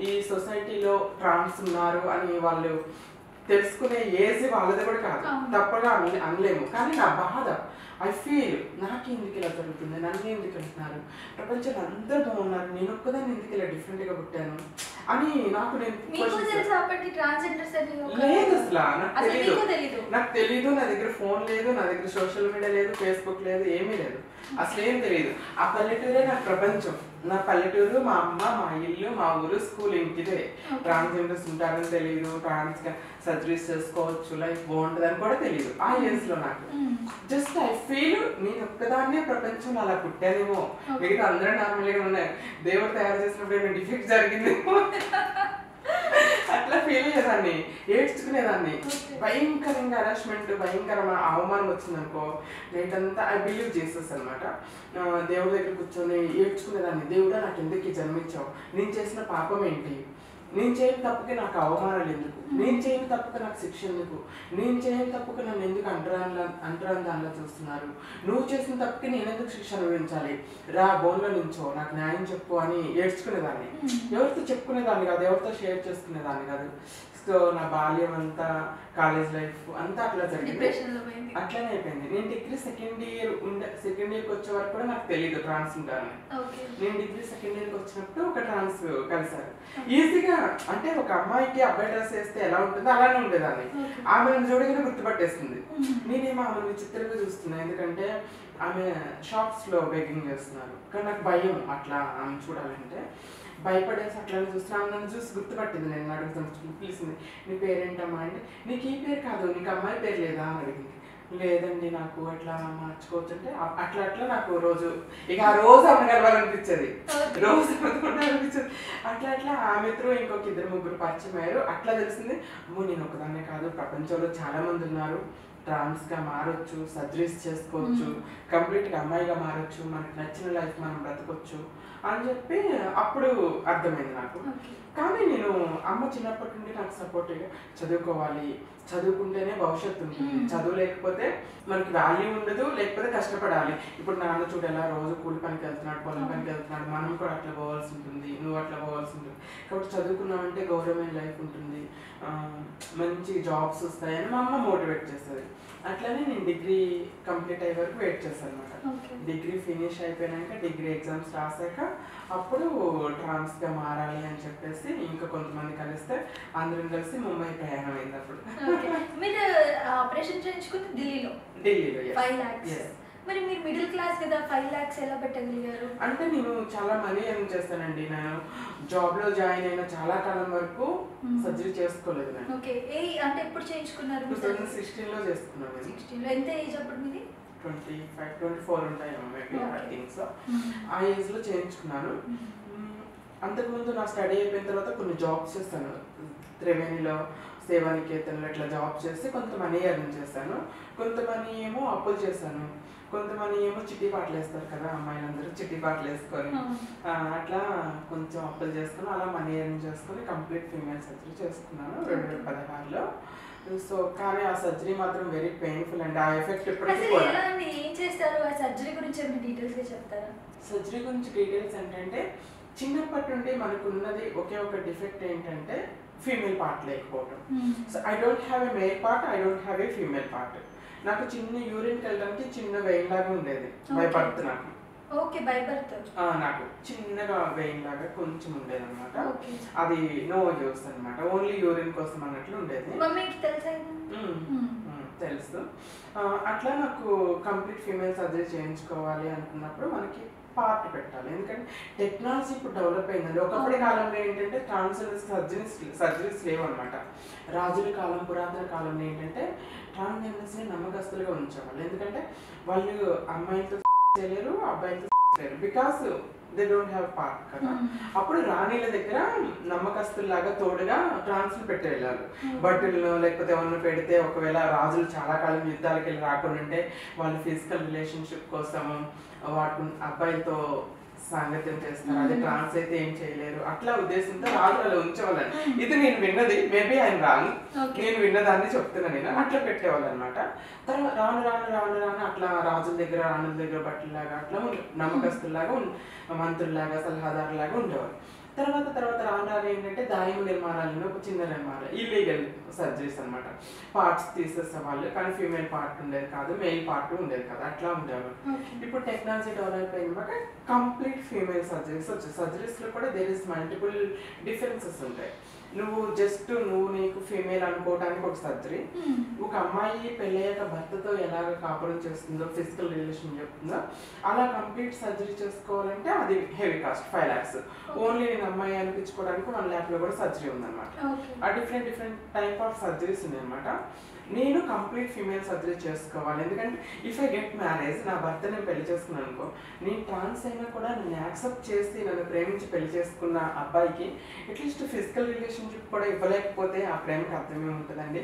S2: ఈ సొసైటీలో ట్రాన్స్ ఉన్నారు అని వాళ్ళు తెలుసుకునే ఏజ్ వాళ్ళది కూడా కాదు, తప్పగా అనలేము. కానీ నా బాధ, ఐ ఫీల్ నాకు ఎందుకు ఇలా జరుగుతుంది, నన్ను ఎందుకు అంటున్నారు, ప్రపంచంలో అందరూ బాగున్నారు, నేను ఒక్కదాన్ని ఎందుకు ఇలా డిఫరెంట్గా పుట్టాను అని నాకు లేదు. అసలు నాకు తెలీదు. నా దగ్గర ఫోన్ లేదు, నా దగ్గర సోషల్ మీడియా లేదు, ఫేస్బుక్ లేదు, ఏమీ లేదు, అసలు ఏం తెలియదు. ఆ పల్లెటూరే నాకు ప్రపంచం. నా పల్లెటూరు, మా అమ్మ, మా ఇల్లు, మా ఊరు, స్కూల్, ఇంటిదే. ట్రాన్స్జెండర్స్ ఉంటారని తెలియదు, ట్రాన్స్ సర్జరీస్ చేసుకోవచ్చు, లైఫ్ బాగుంటుంది అని కూడా తెలియదు ఆ ఏజ్ లో నాకు. జస్ట్ ఐ ఫీల్ నేను ఒక్కదాన్నే ప్రపంచంలో అలా పుట్టానేమో, మిగతా అందరూ నార్మల్గా ఉన్నాయి, దేవుడు తయారు చేసినప్పుడు ఏమైనా డిఫెక్ట్ జరిగిందేమో అట్లా ఫీల్ అయ్యేదాన్ని, ఏడ్చుకునేదాన్ని. భయంకరంగా హరాస్మెంట్, భయంకరమైన అవమానం వచ్చిందనుకో, నైట్ అంతా ఐ బిలీవ్ జీసస్ అనమాట. దేవుడి దగ్గర కూర్చొని ఏడ్చుకునేదాన్ని. దేవుడా నాకు ఎందుకు జన్మించావు, నేను చేసిన పాపం ఏంటి, నేను చేయని తప్పుకి నాకు అవమానాలు ఎందుకు, నేను చేయని తప్పుకి నాకు శిక్ష ఎందుకు, నేను చేయని తప్పుకి నన్ను ఎందుకు అంటరాని దానిలో చూస్తున్నారు, నువ్వు చేసిన తప్పుకి నేను ఎందుకు శిక్ష అనుభవించాలి, రా బోన్లో నుంచో నాకు న్యాయం చెప్పు అని ఏడ్చుకునేదాన్ని. ఎవరితో చెప్పుకునేదాన్ని కాదు, ఎవరితో షేర్ చేసుకునేదాన్ని కాదు. సో నా బాల్యం అంతా, కాలేజ్ లైఫ్ అంతా అట్లా జరిగింది, అట్లనే అయిపోయింది. నేను డిగ్రీ సెకండ్ ఇయర్కి వచ్చే వరకు కూడా నాకు తెలియదు ట్రాన్స్ ఉంటారని. నేను డిగ్రీ సెకండ్ ఇయర్కి వచ్చినప్పుడు ఒక ట్రాన్స్ కలిసారు. ఈజీగా అంటే ఒక అమ్మాయికి అబ్బాయి డ్రెస్ వేస్తే ఎలా ఉంటుందో అలానే ఉండేదాన్ని. ఆమె నన్ను చూడగానే గుర్తుపట్టేస్తుంది. నేనేమో ఆమెను విచిత్రంగా చూస్తున్నాను, ఎందుకంటే ఆమె షాప్స్లో బేకింగ్ చేస్తున్నారు. కానీ నాకు భయం అట్లా ఆమె చూడాలంటే, భయపడేసి అట్లా చూస్తున్నాను. నన్ను చూసి గుర్తుపట్టింది. నేను అడుగుతాను, పిలిచింది, నీ పేరేంటమ్మా అంటే, నీకు ఈ పేరు కాదు, నీకు అమ్మాయి పేరు లేదా అని అడిగింది. లేదండి నాకు అట్లా మార్చుకోవచ్చు అంటే అట్లా అట్లా నాకు రోజు ఇక ఆ రోజు ఆమె కలవాలనిపించేది, రోజు అనిపించేది. అట్లా అట్లా ఆమె త్రూ ఇంకొక 2-3 పరిచయం అయ్యారు. అట్లా తెలిసింది నేను ఒకదాన్నే కాదు, ప్రపంచంలో చాలా మంది ఉన్నారు, ట్రాన్స్గా మారొచ్చు, సర్జరీస్ చేసుకోవచ్చు, కంప్లీట్గా అమ్మాయిగా మారొచ్చు, మనకు నచ్చిన లైఫ్ మనం బ్రతకొచ్చు అని చెప్పి అప్పుడు అర్థమైంది నాకు. కానీ నేను అమ్మ చిన్నప్పటి నుండి నాకు సపోర్ట్గా చదువుకోవాలి, చదువుకుంటేనే భవిష్యత్తు ఉంటుంది, చదువు లేకపోతే మనకి వాల్యూ ఉండదు, లేకపోతే కష్టపడాలి. ఇప్పుడు నాన్న చూడు ఎలా రోజు కూలి పనికి వెళ్తున్నాడు, పొలం పనికి వెళ్తున్నాడు, మనం కూడా అట్లా పోవాల్సి ఉంటుంది, నువ్వు అట్లా పోవాల్సి ఉంటుంది. కాబట్టి చదువుకున్నామంటే గౌరవమైన లైఫ్ ఉంటుంది, మంచి జాబ్స్ వస్తాయని మా అమ్మ మోటివేట్ చేస్తుంది. అట్లనే నేను డిగ్రీ కంప్లీట్ అయ్యే వరకు వెయిట్ చేస్తాను అనమాట. డిగ్రీ ఫినిష్ అయిపోయినాక డిగ్రీ ఎగ్జామ్స్ రాసాక అప్పుడు ట్రాన్స్గా మారాలి అని చెప్పేసి ఇంకా కొంతమంది కలిస్తే అందరం కలిసి ముంబై ప్రయాణం అయింది. అప్పుడు
S1: మీరు ఆపరేషన్ చేయించుకుంది ఢిల్లీలో 5 lakhs. మరి మీరు మిడిల్ క్లాస్ కదా, 5 lakhs ఎలా పెట్టగలిగారు?
S2: అంటే నేను చాలా మనీ ఎర్న్ చేస్తానండి. నేను జాబ్ లో జాయిన్ అయిన చాలా కాలం వరకు సర్జరీ చేసుకోలేదు నేను.
S1: ఓకే, అంటే ఎప్పుడు చేయించుకున్నారు?
S2: 2016లో చేసుకున్నాను.
S1: 16లో ఎంత ఏజ్ అప్పుడు మీది?
S2: 25-24 ఉంటాయేమో మేబీ, ఐ థింక్ సో. ఆ ఏజ్ లో చేయించుకున్నాను. అంతకుముందు నా స్టడీ అయిపోయిన తర్వాత కొన్ని జాబ్స్ చేస్తాను, త్రివేణిలో, సేవానికేతన్లో ఇట్లా జాబ్ చేసి కొంత మనీ ఎర్న్ చేశాను. కొంత మనీ ఏమో అప్పులు చేశాను, కొంత మనీ ఏమో చిట్టి పాటలు వేస్తారు కదా అమ్మాయిలందరూ, చిట్టి పాటలు వేసుకొని అట్లా కొంచెం అప్పులు చేసుకుని అలా మనీ ఎర్న్ చేసుకొని కంప్లీట్ ఫీమేల్ సర్జరీ చేసుకున్నాను 2016లో. సో కానీ ఆ సర్జరీ మాత్రం వెరీ పెయిన్ఫుల్ అండి. ఆ ఎఫెక్ట్ ఇప్పటికీ కూడా.
S1: ఏం చేస్తారు ఆ సర్జరీ గురించి ఏమైనా డీటెయిల్స్ గా చెప్తారా?
S2: సర్జరీ గురించి డీటెయిల్స్ ఏంటంటే చిన్నప్పటి నుండి మనకు ఉన్నది ఒకే ఒక డిఫెక్ట్ ఏంటంటే ఫీమేల్ పార్ట్ లేకపోవడం. So I don't have a male part, I don't have a female part. నాకు చిన్న యూరిన్కి వెళ్ళడానికి చిన్న వెయిన్ లాగా ఉండేది బై బర్త్. నాకు
S1: ఓకే, బై బర్త్
S2: నాకు చిన్నగా వెయిన్ లాగా కొంచెం ఉండేది అనమాట. అది నో యూస్ అనమాట, ఓన్లీ యూరిన్ కోసం అన్నట్లు ఉండేది. తెలుసు. అట్లా నాకు కంప్లీట్ ఫీమేల్ సర్జరీ చేయించుకోవాలి అనుకున్నప్పుడు మనకి పార్ట్ పెట్టాలి, ఎందుకంటే టెక్నాలజీ ఇప్పుడు డెవలప్ అయిందండి. ఒకప్పటి కాలంలో ఏంటంటే ట్రాన్స్జెండర్ సర్జరీస్ లేవు అనమాట. రాజుల కాలం, పురాతన కాలంలో ఏంటంటే ట్రాన్స్జెండర్స్ని నమ్మకస్తులుగా ఉంచేవాళ్ళు, ఎందుకంటే వాళ్ళు అమ్మాయిలతో చేయలేరు, అబ్బాయిలతో చేయలేరు, because they don't have part కదా. అప్పుడు రాణిల దగ్గర నమ్మకస్తుల్లాగా తోడుగా ట్రాన్స్లు పెట్టి వెళ్ళాలి. బట్టలను లేకపోతే ఏమన్నా పెడితే ఒకవేళ రాజులు చాలా కాలం యుద్ధాలకు వెళ్ళి రాకుండా ఉంటే వాళ్ళు ఫిజికల్ రిలేషన్షిప్ కోసము వాటి అబ్బాయిలతో సాంగత్యం చేస్తారు, అదే ట్రాన్స్ అయితే ఏం చేయలేరు, అట్లా ఉద్దేశంతో రాజు అలా ఉంచేవాళ్ళని. ఇది నేను విన్నది, మేబీ ఆయన రాంగ్, నేను విన్నదాన్ని చెప్తున్నాను నేను. అట్లా పెట్టేవాళ్ళు అనమాట. తర్వాత రాను రాను రాను రాను అట్లా రాజుల దగ్గర రాణుల దగ్గర బట్టల్లాగా అట్లా నమ్మకస్తుల్లాగా మంత్రుల్లాగా సలహాదారులాగా ఉండేవాళ్ళు. తర్వాత రాను రాను ఏంటంటే దాయము నిర్మాణాలను ఒక చిన్న నిర్మాణాలు, ఇల్లీగల్ సర్జరీస్ అనమాట. పార్ట్స్ తీసేసేవాళ్ళు, కానీ ఫీమేల్ పార్ట్ ఉండేది కాదు, మెయిల్ పార్ట్ ఉండేది కదా, అట్లా ఉండేవాళ్ళు. ఇప్పుడు టెక్నాలజీ డెవలప్ అయినాక కంప్లీట్ ఫీమేల్ సర్జరీస్ వచ్చాయి. సర్జరీస్లో కూడా దేర్ ఇస్ మల్టిపుల్ డిఫరెన్సెస్ ఉంటాయి. నువ్వు నీకు ఫీమేల్ అనుకోవడానికి ఒక సర్జరీ, ఒక అమ్మాయి పెళ్ళయ్యాక భర్తతో ఎలాగ కాపురం చేస్తుందో, ఫిజికల్ రిలేషన్ చెప్తుందో, అలా కంప్లీట్ సర్జరీ చేసుకోవాలంటే అది హెవీ కాస్ట్ 5 lakhs. ఓన్లీ నేను అమ్మాయి అనిపించుకోవడానికి 1 lakh లో కూడా సర్జరీ ఉందన్నమాట. ఆ డిఫరెంట్ టైప్ ఆఫ్ సర్జరీస్ ఉన్నాయన్నమాట. నేను కంప్లీట్ ఫీమేల్ సర్జరీ చేసుకోవాలి, ఎందుకంటే ఇఫ్ ఐ గెట్ మ్యారేజ్, నా భర్త నేను పెళ్లి చేసుకున్నాను అనుకో, నేను ట్రాన్స్ అయినా కూడా నన్ను యాక్సెప్ట్ చేసి నన్ను ప్రేమించి పెళ్లి చేసుకున్న అబ్బాయికి అట్లీస్ట్ ఫిజికల్ రిలేషన్షిప్ కూడా ఇవ్వలేకపోతే ఆ ప్రేమకి అర్థమే ఉంటుందండి.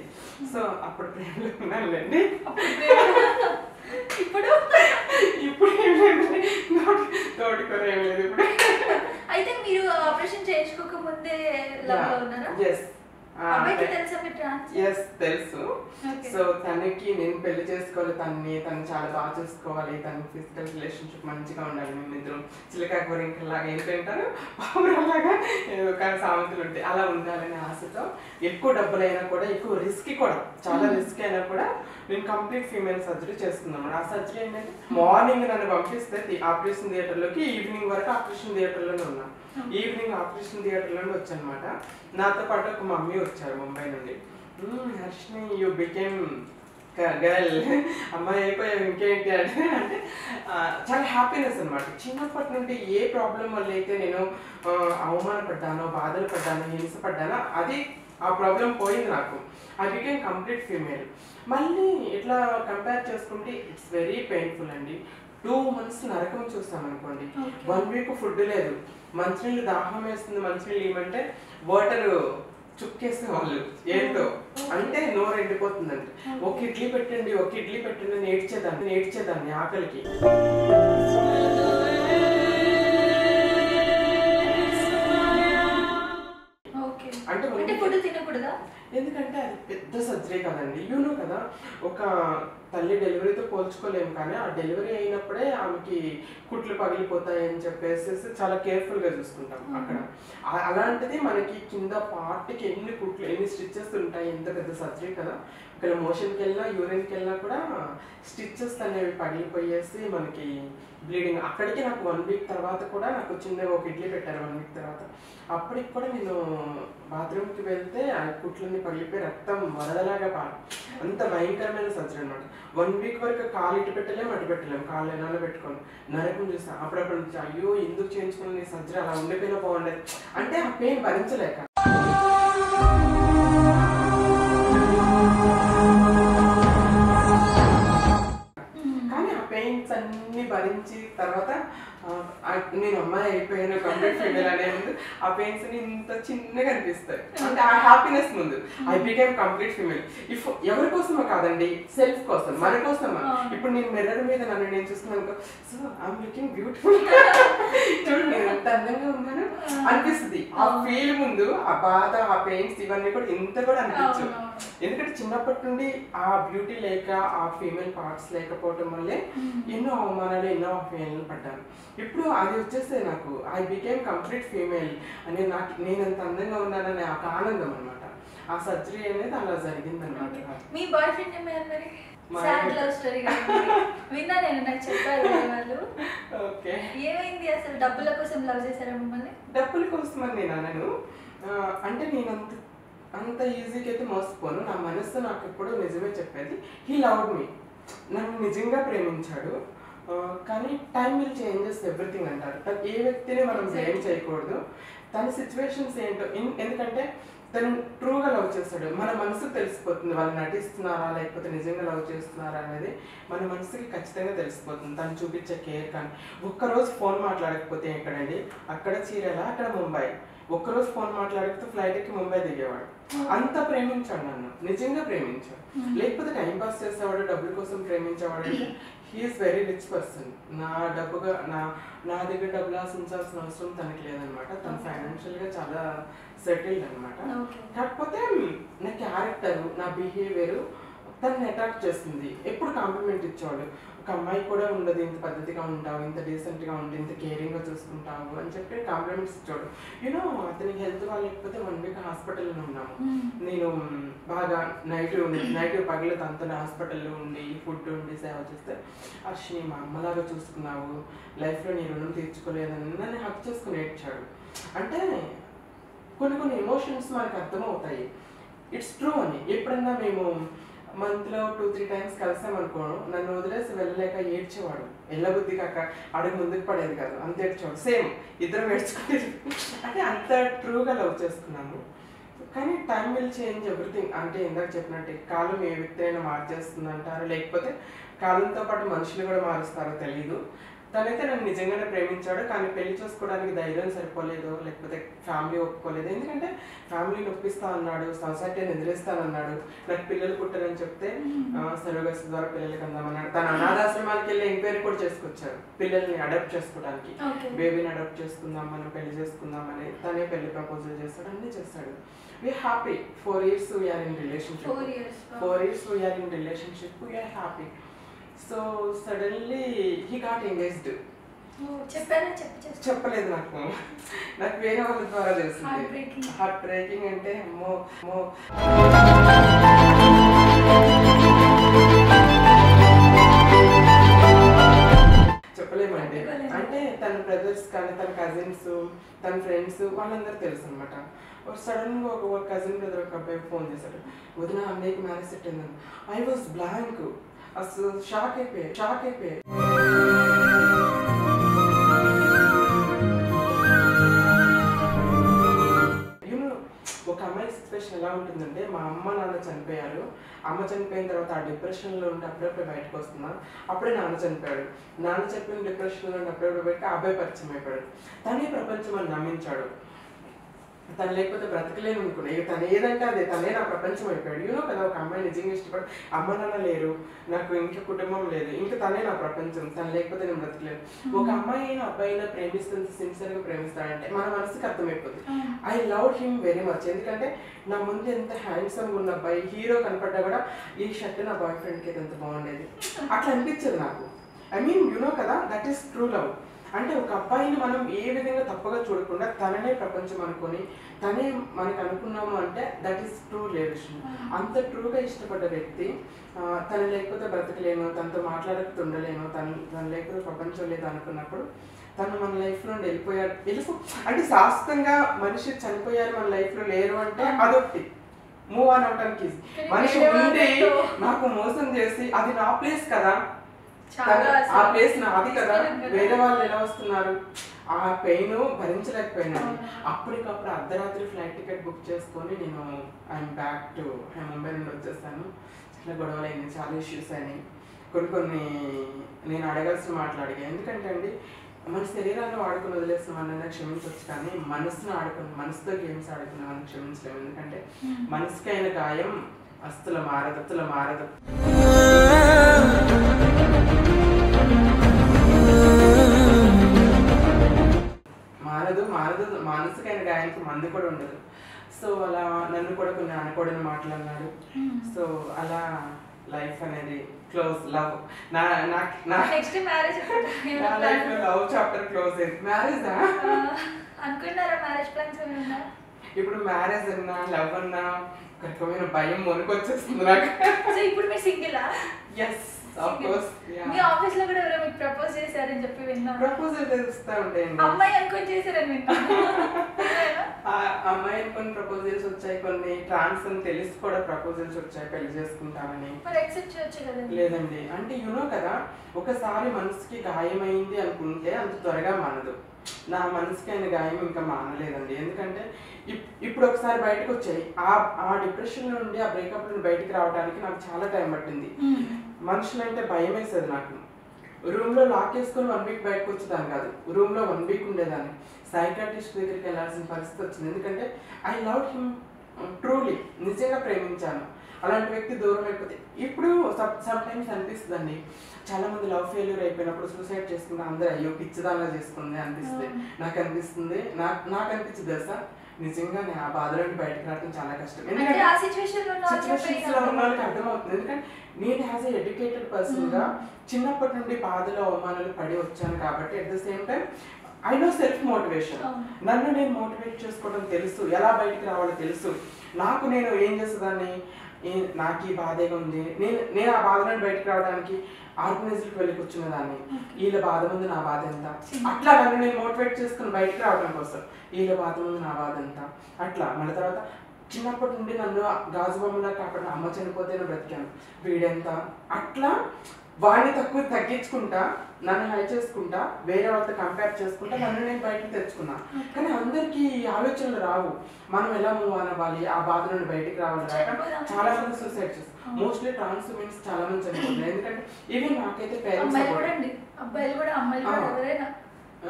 S2: సో అప్పుడు ప్రేమలో ఉన్నానులేండి. ఇప్పుడు ఏమైంది, తోడుకోర ఏం లేదు ఇప్పుడు.
S1: అయితే మీరు ఆపరేషన్ చేయించుకోక ముందే లవ్ లో ఉన్నారా?
S2: తెలుసు. సో తనకి నేను పెళ్లి చేసుకోవాలి, తను చాలా బాగా చూసుకోవాలి, తన ఫిజికల్ రిలేషన్షిప్ మంచిగా ఉండాలి, మేము ఇద్దరు చిలకా గోరింకలాగా ఏంటంటారు పావురాలాగా ఏదో కానీ సామెతలు ఉంటాయి, అలా ఉండాలనే ఆశతో ఎక్కువ డబ్బులైనా కూడా, ఎక్కువ రిస్క్ కూడా, చాలా రిస్క్ అయినా కూడా నేను కంప్లీట్ ఫీమేల్ సర్జరీ చేసుకున్నాను. ఆ సర్జరీ ఏంటంటే మార్నింగ్ నన్ను పంపిస్తే ఆపరేషన్ థియేటర్లోకి, ఈవినింగ్ వరకు ఆపరేషన్ థియేటర్లోనే ఉన్నాను. ఈవినింగ్ ఆపరేషన్ థియేటర్లోనే వచ్చానమాట. నాతో పాటు ఒక మమ్మీ వచ్చారు ముంబై నుండి. హర్షిని యూ బికేమ్ గర్ల్, అమ్మాయి అయిపోయావు ఇంకేంటి అంటే చాలా హ్యాపీనెస్ అనమాట. చిన్నప్పటి నుండి ఏ ప్రాబ్లం వల్ల అయితే నేను అవమానపడ్డానో, బాధలు పడ్డానో, హింసపడ్డానో అది ఆ ప్రాబ్లం పోయింది నాకు. I became complete female. మళ్ళీ ఇట్లా కంపేర్ చేసుకుంటే ఇట్స్ వెరీ పెయిన్ఫుల్ అండి. 2 months నరకం చూస్తాం అనుకోండి. 1 week ఫుడ్ లేదు, మంచినీళ్ళు దాహం వేస్తుంది, మంచినీళ్ళు ఇవ్వమంటే వాటర్ చుక్కేసే వాళ్ళు ఏంటో అంటే నోరు ఎండిపోతుందండి. ఒక ఇడ్లీ పెట్టండి నేర్చేదాన్ని ఆకలికి.
S1: అంటే ఫుడ్ తినకూడదా?
S2: ఎందుకంటే అది పెద్ద సర్జరీ కదండి, యూనో కదా. ఒక తల్లి డెలివరీతో పోల్చుకోలేము, కానీ ఆ డెలివరీ అయినప్పుడే ఆమెకి కుట్లు పగిలిపోతాయి అని చెప్పేసి చాలా కేర్ఫుల్గా చూసుకుంటాం అక్కడ. అలాంటిది మనకి కింద పార్ట్కి ఎన్ని కుట్లు ఎన్ని స్టిచెస్ ఉంటాయి, ఎంత పెద్ద సర్జరీ కదా. ఇక్కడ మోషన్కి వెళ్ళినా యూరిన్కి వెళ్ళినా కూడా స్టిచెస్ అనేవి పగిలిపోయేసి మనకి బ్లీడింగ్. అక్కడికి నాకు 1 week తర్వాత కూడా నాకు చిన్నగా ఒక ఇడ్లీ పెట్టారు 1 week తర్వాత. అప్పటికి కూడా నేను బాత్రూమ్కి వెళ్తే ఆ కుట్లన్నీ పగిలిపోయి రక్తం వరదలాగా అంత భయంకరమైన సర్జరీ అనమాట. 1 week వరకు కాలు ఇటు పెట్టలేము అటు పెట్టలేము, కాళ్ళు ఎలానో పెట్టుకోండి. నరకం చూస్తాను అప్పుడప్పుడు నుంచి, అయ్యో ఎందుకు చేయించుకున్న సర్జరీ అలా ఉండిపోయినా బాగుండేది అంటే ఆ పెయిన్ భరించలేక. కానీ ఆ పెయిన్స్ అన్ని భరించి తర్వాత నేను అమ్మాయి అయిపోయాను కంప్లీట్ ఫీమేల్ అనే ముందు ఆ పెయిన్స్ ఇంత చిన్నగా అనిపిస్తాయి. అంటే ఆ హ్యాపీనెస్ ముందు I became complete female. If ఎవరి కోసమో కాదండి, సెల్ఫ్ కోసం, మన కోసం. ఇప్పుడు నేను మిర్రర్ మీద నన్ను నేను చూస్తున్నాను, సో ఐఎమ్ లుకింగ్ బ్యూటిఫుల్, చూడు నేను ఎంత అందంగా ఉన్నాను అనిపిస్తుంది. ఆ ఫీల్ ముందు ఆ బాధ ఆ పెయిన్స్ ఇవన్నీ కూడా ఇంత కూడా అనిపించు. ఎందుకంటే చిన్నప్పటి నుండి ఆ బ్యూటీ లేక ఆ ఫీమేల్ పార్ట్స్ లేకపోవటం వల్లే ఎన్నో అవమానాలు ఎన్నో అవమానాలు పడ్డాను. ఇప్పుడు అది వచ్చేస్తే నాకు ఐ బికేమ్ కంప్లీట్ ఫీమేల్ అని నేను ఎంత అందంగా ఉన్నాననే ఒక ఆనందం అనమాట. ఆ సర్జరీ అనేది అలా జరిగింది అనమాట.
S1: మీ బాయ్ ఫ్రెండ్ ఏమన్నారు? సాడ్ లవ్ స్టోరీ విన్నా నేను, నాకు చెప్పారు వాళ్ళు.
S2: ఓకే,
S1: ఏమైంది అసలు? డబ్బుల కోసం లవ్ చేశారా మిమ్మల్ని?
S2: డబ్బుల కోసం అని నేను అనను. అంటే నేను అంత ఈజీగా అయితే మోసపోను. నా మనస్సు నాకు ఎప్పుడు నిజమే చెప్పేది. హీ లవ్డ్ మీ, నన్ను నిజంగా ప్రేమించాడు. కానీ టైం విల్ చేంజెస్ ఎవ్రీథింగ్ అంటారు. ఏ వ్యక్తిని మనం బ్లేమ్ చేయకూడదు. తన సిచ్యువేషన్స్ ఏంటో, ఎందుకంటే తను ట్రూగా లవ్ చేస్తాడు. మన మనసుకు తెలిసిపోతుంది వాళ్ళు నటిస్తున్నారా లేకపోతే నిజంగా లవ్ చేస్తున్నారా అనేది మన మనసుకి ఖచ్చితంగా తెలిసిపోతుంది. తను చూపించే కేర్. కానీ ఒక్కరోజు ఫోన్ మాట్లాడకపోతే ఎక్కడండి, అక్కడ చీరలా అక్కడ ముంబై. ఒక్కరోజు ఫోన్ మాట్లాడితే ఫ్లైట్ ఎక్కి ముంబై దిగేవాడు. అంత ప్రేమించాడు నన్ను, నిజంగా ప్రేమించాడు. లేకపోతే టైం పాస్ చేసేవాడు, డబ్బుల కోసం ప్రేమించేవాడు అంటే హీఈస్ వెరీ రిచ్ పర్సన్. నా దగ్గర డబ్బులు ఉంచాల్సిన అవసరం తనకి లేదనమాట. తను ఫైనాన్షియల్గా చాలా సెటిల్డ్ అనమాట. కాకపోతే నా క్యారెక్టరు నా బిహేవియరు తనని అట్రాక్ట్ చేస్తుంది. ఎప్పుడు కాంప్లిమెంట్ ఇచ్చేవాడు. ఒక అమ్మాయి కూడా ఉండదు, ఇంత పద్ధతిగా ఉంటావు, ఇంత డీసెంట్గా ఉండి, ఇంత కేరింగ్గా చూసుకుంటావు అని చెప్పి కాంప్లిమెంట్స్ ఇచ్చాడు. యూనో అతనికి హెల్త్ బాగాలేకపోతే 1 week హాస్పిటల్లో ఉన్నాము. నేను బాగా నైట్ పగలు తనతో హాస్పిటల్లో ఉండి ఫుడ్ ఉండి సేవ చేస్తే, అర్షిని మా అమ్మలాగా చూసుకున్నావు, లైఫ్లో నీ రుణం తీర్చుకోలేదని నన్ను హక్ చేసుకుని ఏడ్చాడు. అంటే కొన్ని ఎమోషన్స్ మనకు అర్థమవుతాయి. ఇట్స్ ట్రూ అని. ఎప్పుడన్నా మేము మంత్లో 2-3 times కలిసామనుకో, నన్ను వదిలేసి వెళ్ళలేక ఏడ్చేవాడు. ఎల్లబుద్ధి కాక అడుగు ముందుకు పడేది కాదు, అంత ఏడ్చేవాడు. సేమ్ ఇద్దరం ఏడ్చుకుంటే అంటే అంత ట్రూగా లవ్ చేసుకున్నాము. కానీ టైం విల్ చేంజ్ ఎవ్రీథింగ్. అంటే ఇందాక చెప్పినట్టు కాలం ఏ వ్యక్తి అయినా మార్చేస్తుంది అంటారు, లేకపోతే కాలంతో పాటు మనుషులు కూడా మారుస్తారో తెలీదు. తనైతే నన్ను నిజంగానే ప్రేమించాడు. కానీ పెళ్లి చేసుకోవడానికి ధైర్యం సరిపోలేదు, లేకపోతే ఫ్యామిలీ ఒప్పుకోలేదు. ఎందుకంటే ఫ్యామిలీని ఒప్పిస్తా అన్నాడు, సొసైటీని ఎదిరిస్తానన్నాడు. నాకు పిల్లలు పుట్టారని చెప్తే సరోగసి ద్వారా పిల్లలకి అందామన్నాడు. తన అనాథాశ్రమానికి వెళ్ళి ఎంక్వైరీ కూడా చేసుకొచ్చారు పిల్లల్ని అడాప్ట్ చేసుకోవడానికి. బేబీని అడాప్ట్ చేసుకుందాం, మనం పెళ్లి చేసుకుందామని తనే పెళ్లి ప్రపోజల్ చేస్తాడు, అన్నీ చేస్తాడు. We happy. 4 years we are in relationship. 4 years we are in relationship. We are happy. So suddenly he got engaged. చెప్పలేదు నాకు వేరే వాళ్ళ ద్వారా తెలిసింది. హార్ట్ బ్రేకింగ్ అంటే అమ్మో చెప్పలేమండి. అంటే తన బ్రదర్స్ కానీ తన కజిన్స్ తన ఫ్రెండ్స్ వాళ్ళందరూ తెలుసు అనమాట. సడన్గా ఒక కజిన్ బ్రదర్ ఒక అబ్బాయి ఫోన్ చేశాడు, వదిన అన్నయ్యకి మ్యారేజ్ సెట్ అయిందని. ఐ వాజ్ బ్లాంక్, అసలు షాక్ అయిపోయాయి. ఒక అమ్మాయి సిచ్యువేషన్ ఎలా ఉంటుందంటే, మా అమ్మ నాన్న చనిపోయారు. అమ్మ చనిపోయిన తర్వాత ఆ డిప్రెషన్లో ఉండి అప్పుడప్పుడు బయటకు వస్తున్నా. అప్పుడే నాన్న చనిపోయాడు. నాన్న చనిపోయిన డిప్రెషన్లో ఉండి అప్పుడప్పుడు బయటకు ఆ అబ్బాయి పరిచయం అయిపోయాడు. తనే ప్రపంచం అని నమ్మించాడు. తను లేకపోతే బ్రతకలేను అనుకున్నా. ఇక తను ఏదంటే అదే, తనే నా ప్రపంచం అయిపోయాడు. యూనో కదా, ఒక అమ్మాయి నిజంగా ఇష్టపడి అమ్మ నాన్న లేరు, నాకు ఇంట్లో కుటుంబం లేదు, ఇంకా తనే నా ప్రపంచం, తను లేకపోతే నేను బ్రతకలేను. ఒక అమ్మాయి అయినా అబ్బాయి అయినా ప్రేమిస్తుంది, సిన్సియర్గా ప్రేమిస్తాడంటే మన మనసుకి అర్థమైపోతుంది. I love him very much. ఎందుకంటే నా ముందు ఎంత హ్యాండ్సమ్గా ఉన్న అబ్బాయి హీరో కనపడ్డా కూడా ఈ షర్ట్ నా బాయ్ ఫ్రెండ్కి అయితే ఎంత బాగుండేది అట్లా అనిపించదు నాకు. ఐ మీన్ యూనో కదా, దట్ ఈస్ ట్రూ లవ్. అంటే ఒక అబ్బాయిని మనం ఏ విధంగా తప్పుగా చూడకుండా తననే ప్రపంచం అనుకొని తనే మనకు అనుకున్నాము అంటే దట్ ఈస్ ట్రూ రిలేషన్. అంత ట్రూగా ఇష్టపడ్డ వ్యక్తి తను లేకపోతే బ్రతకలేను, తనతో మాట్లాడకపోతే ఉండలేను, తను లేకపోతే ప్రపంచం లేదు అనుకున్నప్పుడు తను మన లైఫ్ నుండి వెళ్ళిపోయాడు. అంటే శాశ్వతంగా మనిషి చనిపోయారు, మన లైఫ్లో లేరు అంటే అదొకటి మూవ్ ఆన్ అవడానికి. మనిషి ఉండి నాకు మోసం చేసి అది నా ప్లేస్ కదా, ఆ ప్లేస్ నాది కదా, వేరే వాళ్ళు ఎలా వస్తున్నారు, ఆ పెయిన్ భరించలేకపోయినాను. అప్పటికప్పుడు అర్ధరాత్రి ఫ్లైట్ టికెట్ బుక్ చేసుకొని నేను ఐఎమ్ బ్యాక్ టు ముంబై నుండి వచ్చేసాను. చాలా గొడవలు అయినాయి, చాలా ఇష్యూస్ అయినాయి, కొన్ని నేను అడగాల్సిన మాటలు అడిగాను. ఎందుకంటే అండి, మన శరీరాన్ని వాడుకుని వదిలేసిన వాళ్ళని క్షమించవచ్చు, కానీ మనసుతో గేమ్స్ ఆడుకున్న వాళ్ళని క్షమించలేము. ఎందుకంటే మనసుకైన గాయం అస్తుల మారదు. మనసుకైన గాయానికి మందు కూడా ఉండదు. సో అలా నన్ను కూడా కొన్ని అనకూడని మాటలు అన్నాడు. సో అలా లైఫ్ అనేది క్లోజ్. లవ్ నా
S1: నెక్స్ట్ మ్యారేజ్
S2: లైఫ్ లో లవ్ చాప్టర్ క్లోజ్ అయింది. మ్యారేజ్
S1: అనుకున్నారా? మ్యారేజ్ ప్లాన్స్ ఏమైనా?
S2: ఇప్పుడు మ్యారేజ్ అన్నా లవ్ అన్నా ఒక రకమైన భయం మొనుకొచ్చేస్తుంది నాకు.
S1: సో ఇప్పుడు మీరు సింగిలా?
S2: Yes, of course.
S1: మీ ఆఫీస్ లో కూడా ఎవరో మీకు ప్రపోజ్ చేశారని చెప్పి విన్నా.
S2: ప్రపోజల్ తెలుస్తా ఉంటాయండి.
S1: అమ్మాయి అనుకొని చేశారని విన్నా.
S2: అమ్మాయి అనుకొని ప్రపోజల్స్ వచ్చాయి, కొన్ని ట్రాన్స్ అని తెలిసి కూడా ప్రపోజల్స్ వచ్చాయి, పెళ్లి చేసుకుంటామని.
S1: మరి యాక్సెప్ట్ చేయొచ్చు కదా?
S2: లేదండి, అంటే యూనో కదా, ఒకసారి మనసుకి గాయమైంది అనుకుంటే అంత త్వరగా మానదు. నా మనసుకి అయిన గాయం ఇంకా మానలేదండి. ఎందుకంటే ఇప్పుడు ఒకసారి బయటకు వచ్చాయి, ఆ డిప్రెషన్ నుండి, ఆ బ్రేకప్ నుండి బయటకు రావడానికి నాకు చాలా టైం పట్టింది. మనుషులంటే భయం వేసేది నాకు. రూమ్ లో లాక్ వేసుకొని 1 వీక్ బయటకు వచ్చేదాన్ని కాదు, రూమ్ లో 1 వీక్ ఉండేదాన్ని. సైకాట్రిస్ట్ దగ్గరికి వెళ్ళాల్సిన పరిస్థితి వచ్చింది. ఎందుకంటే ఐ లవ్ హిమ్ ట్రూలీ, నిజంగా ప్రేమించాను. అలాంటి వ్యక్తి దూరం అయిపోతే ఇప్పుడు సమ్ టైమ్స్ అనిపిస్తుంది అండి, చాలా మంది లవ్ ఫెయిల్యూర్ అయిపోయినప్పుడు సూసైడ్ చేసుకుంటే అందరూ అయ్యో పిచ్చిదానిలా చేసుకుంది అనిపిస్తుంది. నాకు అనిపిస్తుంది, నాకు అనిపించింది తెలుసా, నిజంగా నేను ఆ బాధ నుండి బయటకు రావడం చాలా కష్టం. ఎందుకంటే అర్థమవుతుంది. ఎందుకంటే నేను యాజ్ ఎ ఎడ్యుకేటెడ్ పర్సన్ గా చిన్నప్పటి నుండి బాధలో అవమానాలు పడి వచ్చాను కాబట్టి at the same time I know self motivation. నన్ను నేను మోటివేట్ చేసుకోవడం తెలుసు, ఎలా బయటకు రావాలో తెలుసు. నాకు నేను ఏం చేసేదాన్ని, నాకు ఈ బాధగా ఉంది, నేను ఆ బాధ నుండి బయటకు రావడానికి ఆర్గనైజ్కి వెళ్ళి కూర్చున్నదాన్ని. వీళ్ళ బాధ ముందు నా బాధ ఎంత, అట్లా నన్ను నేను మోటివేట్ చేసుకుని బయటకు రావడం కోసం. వీళ్ళ బాధ ముందు నా బాధ ఎంత, అట్లా. మన తర్వాత చిన్నప్పటి నుండి నన్ను గాజు బొమ్మలా కాకుండా అమ్మ చనిపోతేనే బ్రతికాను, వీడెంత, అట్లా వాడిని తగ్గించుకుంటా, నన్ను హై చేసుకుంటా, వేరే వాళ్ళతో కంపేర్ చేసుకుంటా నన్ను నేను బయటకు తెచ్చుకున్నా. కానీ అందరికీ ఈ ఆలోచనలు రావు, మనం ఎలా మూవ్ అవ్వాలి, ఆ బాధ నుండి బయటకు రావాలి. చాలా మంది సూసైడ్ చేస్తారు, మోస్ట్లీ ట్రాన్స్ ఉమెన్స్ చాలా మంది చనిపోతున్నారు. ఎందుకంటే ఈవెన్ నాకైతే పేరెంట్స్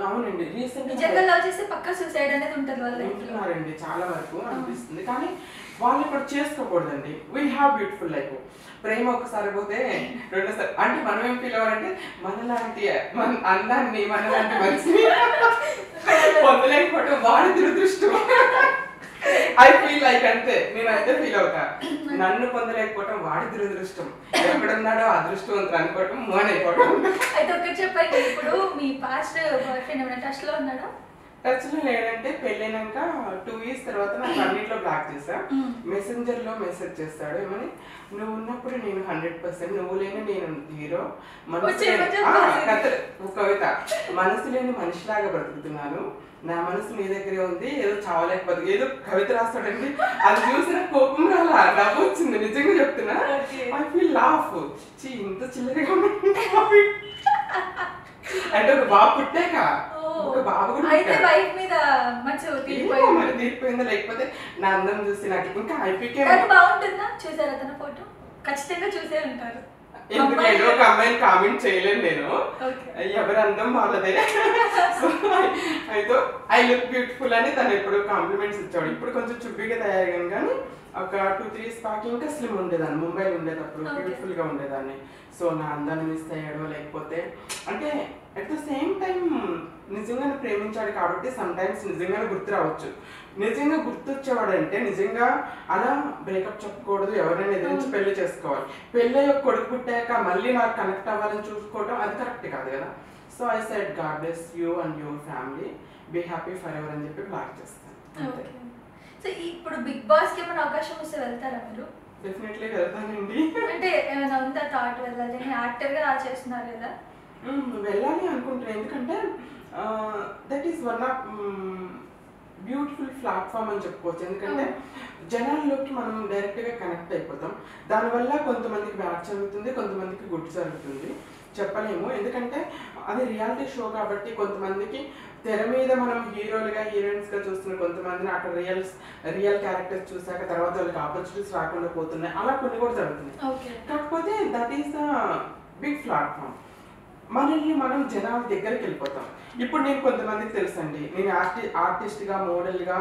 S2: అవునండి ఉంటున్నారండి చాలా వరకు అనిపిస్తుంది. కానీ వాళ్ళు ఇప్పుడు చేసుకోకూడదండి. We have beautiful life. ప్రేమ ఒకసారి పోతే రెండోసారి, అంటే మనం ఏం ఫీల్ అవ్వాలంటే మనలాంటి అందాన్ని, మనలాంటి మనిషిని పొందలేకపోవడం వాడి దురదృష్టం. ఐ ఫీల్ లైక్ అంతే, నేను అయితే ఫీల్ అవుతా. నన్ను పొందలేకపోవటం వాడి దురదృష్టం, ఎక్కడున్నాడో అదృష్టవంతులు అనుకోవటం మోన్ అయిపోవటం.
S1: అయితే ఒకటి చెప్పండి, ఇప్పుడు మీ పాస్ట్ బాయ్ ఫ్రెండ్ ఏమైనా టచ్ లో ఉన్నాడా?
S2: టచ్ లో లేదంటే పెళ్ళైనాక 2 years తర్వాత నాకు అన్నిట్లో బ్లాక్ చేసా. మెసెంజర్ లో మెసేజ్ చేస్తాడు, ఏమని, నువ్వు ఉన్నప్పుడు నేను 100%, నువ్వు లేని నేను హీరో, కవిత, మనసు లేని మనిషిలాగా బ్రతుకుతున్నాను, నా మనసు మీ దగ్గరే ఉంది, ఏదో చావలేకపోతే ఏదో కవిత రాస్తాడండి. అది చూసిన కోపం రాలా, నవ్వు వచ్చింది, నిజంగా చెప్తున్నా. ఐ ఫీల్ లాఫ్, ఇంత చిల్లరగా అంటే ఒక బాబు పుట్టాక ఒక బాబు కూడా
S1: అయితే వైఫ్ మీద మంచి
S2: తీరిపోయిందా లేకపోతే నా అందం చూసి నాకు ఇంకా ఐపీకే
S1: బాగుంటుందా? చూసారా తన ఫోటో? ఖచ్చితంగా చూసే ఉంటారు.
S2: ఎందుకంటే ఒక అమ్మాయిని కామెంట్ చేయలేను నేను, ఎవరి అందం వాళ్ళదే. అయితే ఐ లుక్ బ్యూటిఫుల్ అని తను ఎప్పుడు కాంప్లిమెంట్స్ ఇచ్చాడు. ఇప్పుడు కొంచెం చుబ్బిగా తయారయ్యాను, కానీ ఒక 2-3 years బ్యాక్ ఇంకా స్లిమ్ ఉండేదాన్ని. ముంబైలో ఉండేటప్పుడు బ్యూటిఫుల్ గా ఉండేదాన్ని. సో నా అందాన్ని మిస్ అయ్యాడో లేకపోతే అంటే అట్ ద సేమ్ టైం నిజంగానే ప్రేమించాడు కాబట్టి సమ్ టైమ్స్ నిజంగానే గుర్తు రావచ్చు. నిజంగా గుర్తొచ్చేవాడు అంటే నిజంగా అలా బ్రేకప్ చెప్పకూడదు, ఎవరైనా ఎదిరించి పెళ్లి చేసుకోవాలి. పెళ్ళి కొడుకు పుట్టాక మళ్ళీ నాకు కనెక్ట్ అవ్వాలని చూసుకోవడం అది కరెక్ట్ కాదు కదా. So I said God bless you and your family, be happy for ever అని చెప్పి బ్లాక్ చేస్తాను.
S1: సో ఇప్పుడు బిగ్ బాస్ కి ఏమైనా అవకాశం వస్తే వెళ్తారా మీరు?
S2: డెఫినెట్లీ వెళ్తానండి.
S1: అంటే ఏమైనా ఉందా థాట్ వెళ్ళాలి? యాక్టర్ గా చేస్తున్నారు కదా,
S2: వెళ్ళాలి అనుకుంటున్నాను. ఎందుకంటే that is one of beautiful platform అని చెప్పుకోవచ్చు. ఎందుకంటే జనాల్లోకి మనం డైరెక్ట్గా కనెక్ట్ అయిపోతాం. దానివల్ల కొంతమందికి బ్యాడ్ జరుగుతుంది, కొంతమందికి గుడ్ జరుగుతుంది, చెప్పలేము. ఎందుకంటే అది రియాలిటీ షో కాబట్టి కొంతమందికి తెర మీద మనం హీరోలుగా హీరోయిన్స్గా చూస్తున్న కొంతమందిని అక్కడ రియల్ క్యారెక్టర్స్ చూసాక తర్వాత వాళ్ళకి ఆపర్చునిటీస్ రాకుండా పోతున్నాయి. అలా కొన్ని కూడా జరుగుతున్నాయి. కాకపోతే that is the big platform. మనల్ని మనం జనాల దగ్గరికి వెళ్ళిపోతాం. ఇప్పుడు నేను కొంతమందికి తెలుసండి, నేను ఆర్టిస్ట్గా మోడల్గా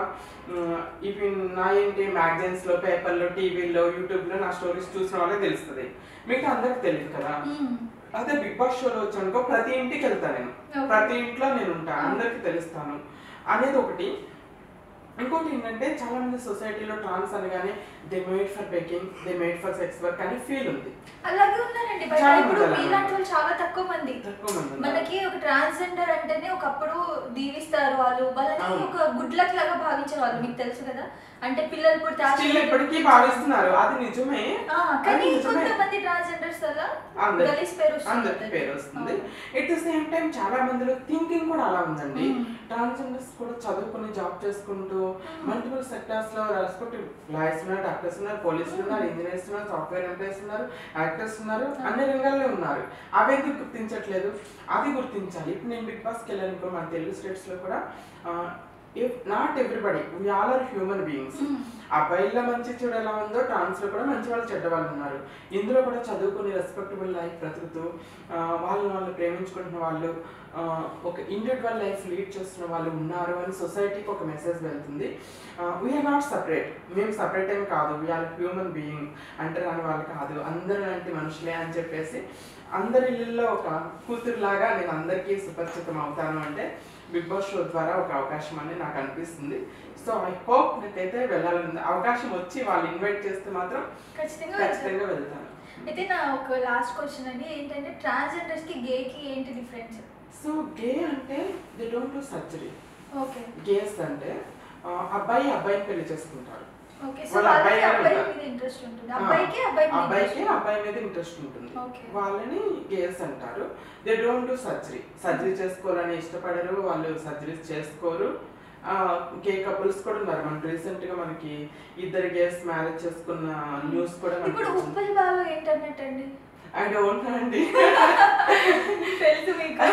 S2: ఇవి నా ఏంటి మ్యాగజైన్స్లో, పేపర్లో, టీవీలో, యూట్యూబ్లో నా స్టోరీస్ చూసిన వాళ్ళకి తెలుస్తుంది. మిగతా అందరికి తెలియదు కదా. అదే బిగ్ బాస్ షోలో వచ్చానుకో ప్రతి ఇంటికి వెళ్తాను నేను, ప్రతి ఇంట్లో నేను ఉంటాను, అందరికి తెలుస్తాను అనేది ఒకటి. ఇంకోటి ఏంటంటే చాలా మంది సొసైటీలో ట్రాన్స్ అనగానే they made for baking, they made for sex work అని ఫీల్ ఉంది.
S1: అలాగే ఉన్నారండి ఇప్పుడు మీలాంటి వాళ్ళు చాలా తక్కువ మంది. మనకి ఒక ట్రాన్స్జెండర్ అంటేనే ఒకప్పుడు దీవిస్తారు, వాళ్ళని ఒక గుడ్ లక్ లాగా భావించేవాళ్ళు, మీకు తెలుసు కదా. అంటే పిల్లలు పుడితే
S2: ఇప్పటికీ భావిస్తున్నారు, అది నిజమే.
S1: కానీ కొంతమంది ట్రాన్స్జెండర్స్ వల్ల గలీజ్
S2: పేరు వస్తుంది. ఎట్ ద సేమ్ టైం చాలా మందిలో థింకింగ్ కూడా అలా ఉందండి. ట్రాన్స్జెండర్స్ కూడా చదువుకుని జాబ్ చేసుకుంటూ మల్టిపుల్ సెక్టార్స్ లో రెస్పెక్టివ్ లాయర్స్ ఉన్నారు, డాక్టర్స్ ఉన్నారు, పోలీసులు ఉన్నారు, ఇంజనీర్స్ ఉన్నారు, సాఫ్ట్వేర్ ఎంప్లాయీస్ ఉన్నారు, యాక్టర్స్ ఉన్నారు, అన్ని రంగాల్లో ఉన్నారు. అవి ఎందుకు గుర్తించట్లేదు? అది గుర్తించాలి. ఇప్పుడు నేను బిగ్ బాస్కి వెళ్ళాను, మన తెలుగు స్టేట్స్ లో కూడా if not everybody, we all are human beings. అబ్బాయిల్లో మంచి చెడు ఎలా ఉందో ట్రాన్స్ లో కూడా మంచి వాళ్ళు చెడ్డ వాళ్ళు ఉన్నారు. ఇందులో కూడా చదువుకుని రెస్పెక్టబుల్ లైఫ్ బ్రతుకుతూ వాళ్ళు ప్రేమించుకుంటున్న వాళ్ళు, ఒక ఇండివిజువల్ లైఫ్ లీడ్ చేస్తున్న వాళ్ళు ఉన్నారు అని సొసైటీకి ఒక మెసేజ్ వెళ్తుంది. వీఆర్ నాట్ సపరేట్, మేము సపరేట్ ఏం కాదు, వీఆర్ హ్యూమన్ బీయింగ్ అంటే రాని వాళ్ళు కాదు, అందరూ లాంటి మనుషులే అని చెప్పేసి అందరి ఇళ్ళల్లో ఒక కూతురులాగా నేను అందరికీ సుపరిచితం అవుతాను అంటే బిగ్ బాస్ షో ద్వారా ఒక అవకాశం అని నాకు అనిపిస్తుంది. సో ఐ హోప్ నాకైతే వెళ్ళాలని అవకాశం వచ్చి వాళ్ళు ఇన్వైట్ చేస్తే మాత్రం ఖచ్చితంగా వెళ్తాను.
S1: అయితే నా ఒక లాస్ట్ క్వశ్చన్ అండి, ఏంటంటే ట్రాన్స్జెండర్స్ కి గే కి ఏంటి డిఫరెన్స్?
S2: సో గే అంటే they don't do surgery.
S1: Okay.
S2: Gays అంటే అబ్బాయిని పెళ్లి చేసుకుంటారు.
S1: ఓకే. సో వాళ్ళకి అబ్బాయి మీద ఇంట్రెస్ట్ ఉంటుంది, అబ్బాయికి
S2: అబ్బాయి మీద ఇంట్రెస్ట్ ఉంటుంది, వాళ్ళని గేస్ అంటారు. దే డోంట్ డూ సర్జరీ చేసుకోవాలని ఇష్టపడరు, వాళ్ళు సర్జరీస్ చేసుకోరు. గే కపుల్స్ కూడా ఉన్నారు. మన రీసెంట్ గా మనకి 2 గేస్ మ్యారేజ్ చేసుకున్న న్యూస్ కూడా
S1: ఇప్పుడు ఉప్పల్ బాలు ఇంటర్నెట్ అండి.
S2: ఐ డోంట్ నో అండి,
S1: తెలుసు మీకు?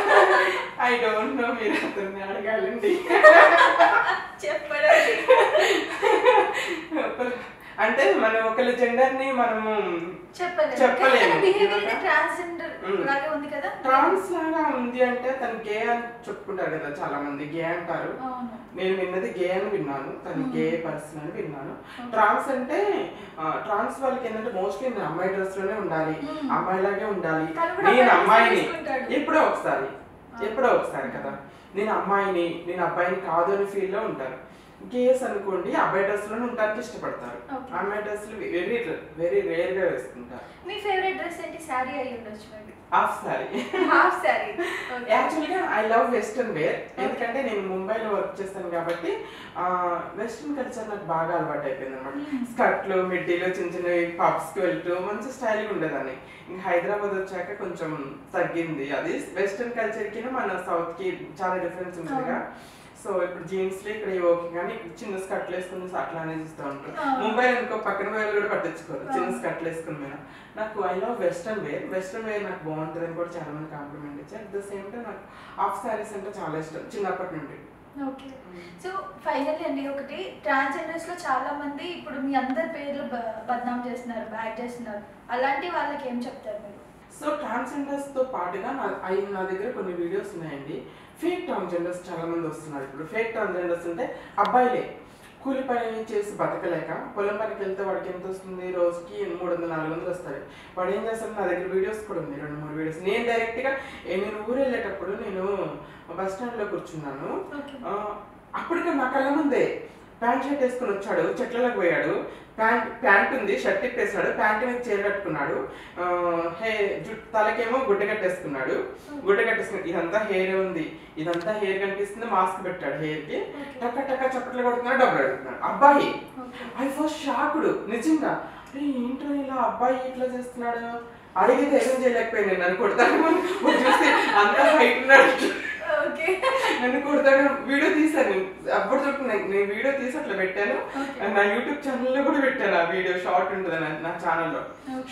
S2: ఐ డోంట్ నో, మీరు అతన్ని అడగాలండి.
S1: చెప్పండి.
S2: అంటే మనం ఒకళ్ళ జెండర్ ని మనము
S1: చెప్పలేము.
S2: ట్రాన్స్ లాగా ఉంది అంటే తను గే అని చెప్పుకుంటారు కదా చాలా మంది, గే అంటారు. నేను విన్నది గే అని విన్నాను, తను గే పర్సన్ అని విన్నాను. ట్రాన్స్ అంటే ట్రాన్స్ వాళ్ళకి ఏంటంటే మోస్ట్లీ నేను అమ్మాయి డ్రెస్ లోనే ఉండాలి, అమ్మాయిలాగే ఉండాలి, నేను అమ్మాయిని ఎప్పుడో ఒకసారి కదా, నేను అమ్మాయిని నేను అబ్బాయిని కాదు అని ఫీల్ లో ఉంటారు. గేస్ అనుకోండి అబ్బాయి డ్రెస్ లోనే ఉండడానికి ఇష్టపడతారు, అమ్మాయి డ్రెస్లు వెరీ రేర్ గా వేసుకుంటారు.
S1: మీ ఫేవరెట్ డ్రెస్ ఏంటి? సారీ అయి ఉండొచ్చు,
S2: హాఫ్ సారీ. యాక్చువల్గా ఐ లవ్ వెస్టర్న్ వేర్, ఎందుకంటే నేను ముంబైలో వర్క్ చేస్తాను కాబట్టి వెస్టర్న్ కల్చర్ నాకు బాగా అలవాటు అయిపోయింది అనమాట. స్కర్ట్లు, మిడ్డీలు, చిన్న చిన్నవి పబ్స్కి వెళ్తూ మంచి స్టైల్గా ఉండేదాన్ని. ఇంకా హైదరాబాద్ వచ్చాక కొంచెం తగ్గింది అది. వెస్టర్న్ కల్చర్కి మన సౌత్కి చాలా డిఫరెన్స్ ఉంటుందిగా. సో ఇప్పుడు జీన్స్ లో ఇక్కడ ఓకే కానీ చిన్న స్కర్ట్లు వేసుకుని అట్లానే చూస్తూ ఉంటారు. ముంబై అనుకో పక్కన వాళ్ళు కూడా పట్టించుకోరు చిన్న స్కర్ట్లు వేసుకుని మీద. నాకు ఐ లవ్ వెస్ట్రన్ వేర్ నాకు బాగుంటుంది అని కూడా చాలా మంది కాంప్లిమెంట్ ఇచ్చారు. అట్ ద సేమ్ టైం నాకు హాఫ్ శారీస్ అంటే చాలా ఇష్టం చిన్నప్పటి నుండి.
S1: ఓకే, సో ఫైనల్లీ అండి ఒకటి, ట్రాన్స్జెండర్స్ లో చాలా మంది ఇప్పుడు మీ అందరి పేర్లు బద్నాం చేస్తున్నారు, బ్యాడ్ చేస్తున్నారు, అలాంటి వాళ్ళకి ఏం చెప్తారు మీరు?
S2: సో ట్రాన్స్జెండర్స్ తో పాటుగా నా దగ్గర కొన్ని వీడియోస్ ఉన్నాయండి. ఫేక్ ట్రాన్స్జెండర్స్ చాలా మంది వస్తున్నారు. ఇప్పుడు ఫేక్ ట్రాన్స్జెండర్స్ అంటే అబ్బాయిలే కూలి పని చేసి బతకలేక పొలం పనికి వెళ్తే వాడికి ఎంత వస్తుంది, రోజుకి 300-400 వస్తాయి. వాడు ఏం చేస్తాడు, నా దగ్గర వీడియోస్ కూడా ఉంది, 2-3 వీడియోస్. నేను డైరెక్ట్గా నేను ఊరు వెళ్ళేటప్పుడు నేను బస్ స్టాండ్లో కూర్చున్నాను. అప్పటికే నా కళ్ళ ముందే ప్యాంట్ షర్ట్ వేసుకుని వచ్చాడు, చెట్లలోకి పోయాడు, ప్యాంట్ ఉంది, షర్ట్ ఇప్పేసాడు, ప్యాంట్ మీద చీర కట్టుకున్నాడు, తలకేమో గుడ్డ కట్టేసుకున్నాడు. ఇదంతా హెయిర్ ఉంది, ఇదంతా హెయిర్ కనిపిస్తుంది, మాస్క్ పెట్టాడు హెయిర్ కి, టక్క టక్క చప్పట్లు కొడుతున్నాడు, డబ్బులు అడుగుతున్నాడు. అబ్బాయి ఐ ఫస్ట్ షాక్డ్ నిజంగా, అరే ఏంటో ఇలా అబ్బాయి ఇట్లా చేస్తున్నాడు, అడిగితే ఏం చేయలేకపోయింది, నన్ను కొడతాను చూస్తే అంతా హైట్ ఉన్నాడు, నన్ను కొడతాడు. వీడియో తీసాను అప్పుడు చెప్తున్నాను, నేను వీడియో తీసి అట్లా పెట్టాను, నా యూట్యూబ్ ఛానల్లో కూడా పెట్టాను. ఆ వీడియో షార్ట్ ఉంటుంది నా ఛానల్లో,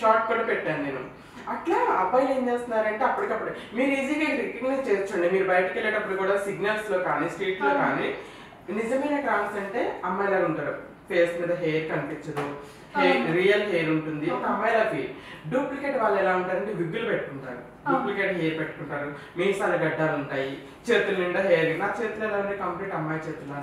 S2: షార్ట్ కూడా పెట్టాను నేను. అట్లా అబ్బాయిలు ఏం చేస్తున్నారంటే అప్పటికప్పుడు మీరు ఈజీగా రికగ్నైజ్ చేయొచ్చండి. మీరు బయటకు వెళ్ళేటప్పుడు కూడా సిగ్నల్స్ లో కానీ స్ట్రీట్ లో కానీ నిజమైన ట్రాన్స్ అంటే అమ్మాయిలాగా ఉంటారు, ఫేస్ మీద హెయిర్ కనిపించదు, రియల్ హెయిర్ ఉంటుంది, ఒక అమ్మాయిలా ఫీల్. డూప్లికేట్ వాళ్ళు ఎలా ఉంటారంటే విగ్గులు పెట్టుకుంటారు, డూప్లికేట్ హెయిర్ పెట్టుకుంటారు, మీసాల గడ్డాలు ఉంటాయి, చేతుల నిండా హెయిర్. నా చేతులు ఎలా ఉంటే కంప్లీట్ అమ్మాయి చేతులు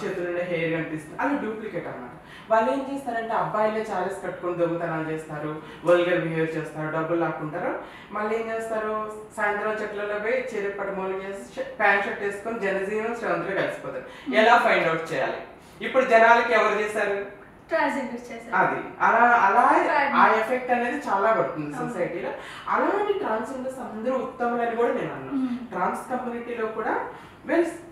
S2: చేతుల నిండా హెయిర్ కనిపిస్తుంది, అది డూప్లికేట్ అన్నమాట. వాళ్ళు ఏం చేస్తారంటే అబ్బాయిలే చాలీస్ కట్టుకొని దొంగతనాలు చేస్తారు, వల్గర్ బిహేవ్ చేస్తారు, డబ్బులు లాక్కుంటారు. మళ్ళీ ఏం చేస్తారు, సాయంత్రం చెట్లలో పోయి చీర పట్టుమూలు చేసి ప్యాంట్ షర్ట్ వేసుకొని జనజీవనం శ్రవంతులు కలిసిపోతారు. ఎలా ఫైండ్ అవుట్ చేయాలి? ఇప్పుడు జనాలకి ఎవరు చేశారు? అది అలా ఆ ఎఫెక్ట్ అనేది చాలా పడుతుంది సొసైటీలో. అలాంటి ట్రాన్స్జెండర్స్ అందరూ ఉత్తములని కూడా నేను అన్నాను. ట్రాన్స్ కమ్యూనిటీలో కూడా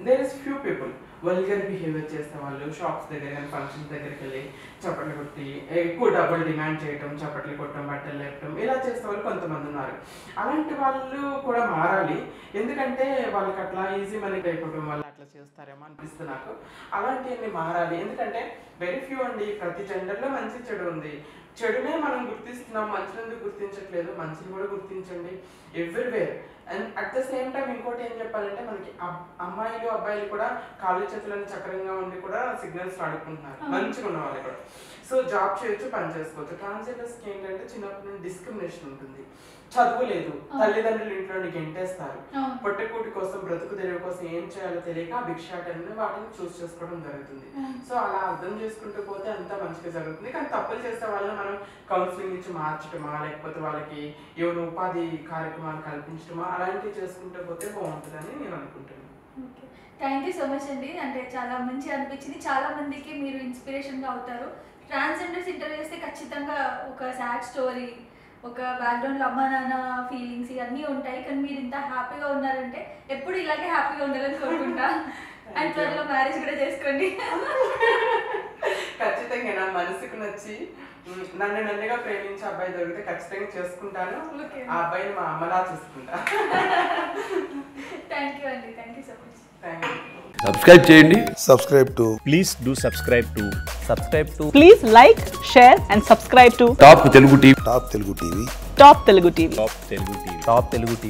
S2: there is few people vulgar behaviour చేసే వాళ్ళు, షాప్స్ దగ్గర కానీ ఫంక్షన్స్ దగ్గరికి వెళ్ళి చప్పట్లు కొట్టి ఎక్కువ డబ్బులు డిమాండ్ చేయటం, చప్పట్లు కొట్టడం, బట్టలు లేపటం, ఇలా చేసే వాళ్ళు కొంతమంది ఉన్నారు. అలాంటి వాళ్ళు కూడా మారాలి, ఎందుకంటే వాళ్ళకి అట్లా ఈజీ మనీకి అయిపోవడం వల్ల అట్లా చేస్తారేమో అనిపిస్తుంది నాకు. అలాంటివన్నీ మారాలి, ఎందుకంటే వెరీ ఫ్యూ అండి. ప్రతి జెండర్లో మంచి చెడు ఉంది, చెడునే మనం గుర్తిస్తున్నాం, మంచిని గుర్తించట్లేదు, మంచిని కూడా గుర్తించండి everywhere. And at the same time ఇంకోటి ఏం చెప్పాలంటే మనకి అమ్మాయిలు అబ్బాయిలు కూడా కాళ్ళు చేతులను చక్రంగా ఉండి కూడా సిగ్నల్స్ ఆడుకుంటున్నారు, మంచిగా ఉన్న వాళ్ళు కూడా. సో జాబ్ చేయొచ్చు, పని చేసుకోవచ్చు. ట్రాన్స్జెండర్స్కి ఏంటంటే చిన్నప్పటి నుండి డిస్క్రిమినేషన్ ఉంటుంది, చదువు లేదు, తల్లిదండ్రులు ఇంట్లో గెంటేస్తారు, పొట్టకూటి కోసం బ్రతుకు తెరువు కోసం ఏం చేయాలో తెలియక భిక్షాటన్ని వాటిని చూస్ చేసుకోవడం జరుగుతుంది. సో అలా అర్థం చేసుకుంటూ పోతే అంతా మంచిగా జరుగుతుంది. కానీ తప్పులు చేసే వాళ్ళని మనం కౌన్సిలింగ్ ఇచ్చి మార్చడమా, లేకపోతే వాళ్ళకి ఏమైనా ఉపాధి కార్యక్రమాలు కల్పించడమా, అలాంటివి చేసుకుంటూ పోతే బాగుంటుందని నేను అనుకుంటున్నాను.
S1: థ్యాంక్ యూ సో మచ్ అండి. అంటే చాలా మంచిగా అనిపించింది, చాలా మందికి మీరు ఇన్స్పిరేషన్గా అవుతారు. ట్రాన్స్జెండర్స్ ఇంటర్వ్యూ చేస్తే ఖచ్చితంగా ఒక సాడ్ స్టోరీ, ఒక బ్యాక్గ్రౌండ్లో అమ్మ నాన్న ఫీలింగ్స్ ఇవన్నీ ఉంటాయి. కానీ మీరు ఇంత హ్యాపీగా ఉన్నారంటే ఎప్పుడు ఇలాగే హ్యాపీగా ఉండాలని కోరుకుంటా. అండ్ త్వరలో మ్యారేజ్ కూడా చేసుకోండి.
S2: ఖచ్చితంగా నా మనసుకు నచ్చి నన్నుగా ప్రేమించే అబ్బాయి దొరికితే ఖచ్చితంగా చేసుకుంటాను. ఆ అబ్బాయిని మా అమ్మలా చూసుకుంటా.
S1: థ్యాంక్ యూ అండి, thank you so much.
S3: Subscribe చేయండి.
S4: Please do subscribe to.
S5: Please like, share and subscribe to
S3: top Telugu TV.
S5: Top Telugu TV.
S4: Top Telugu TV.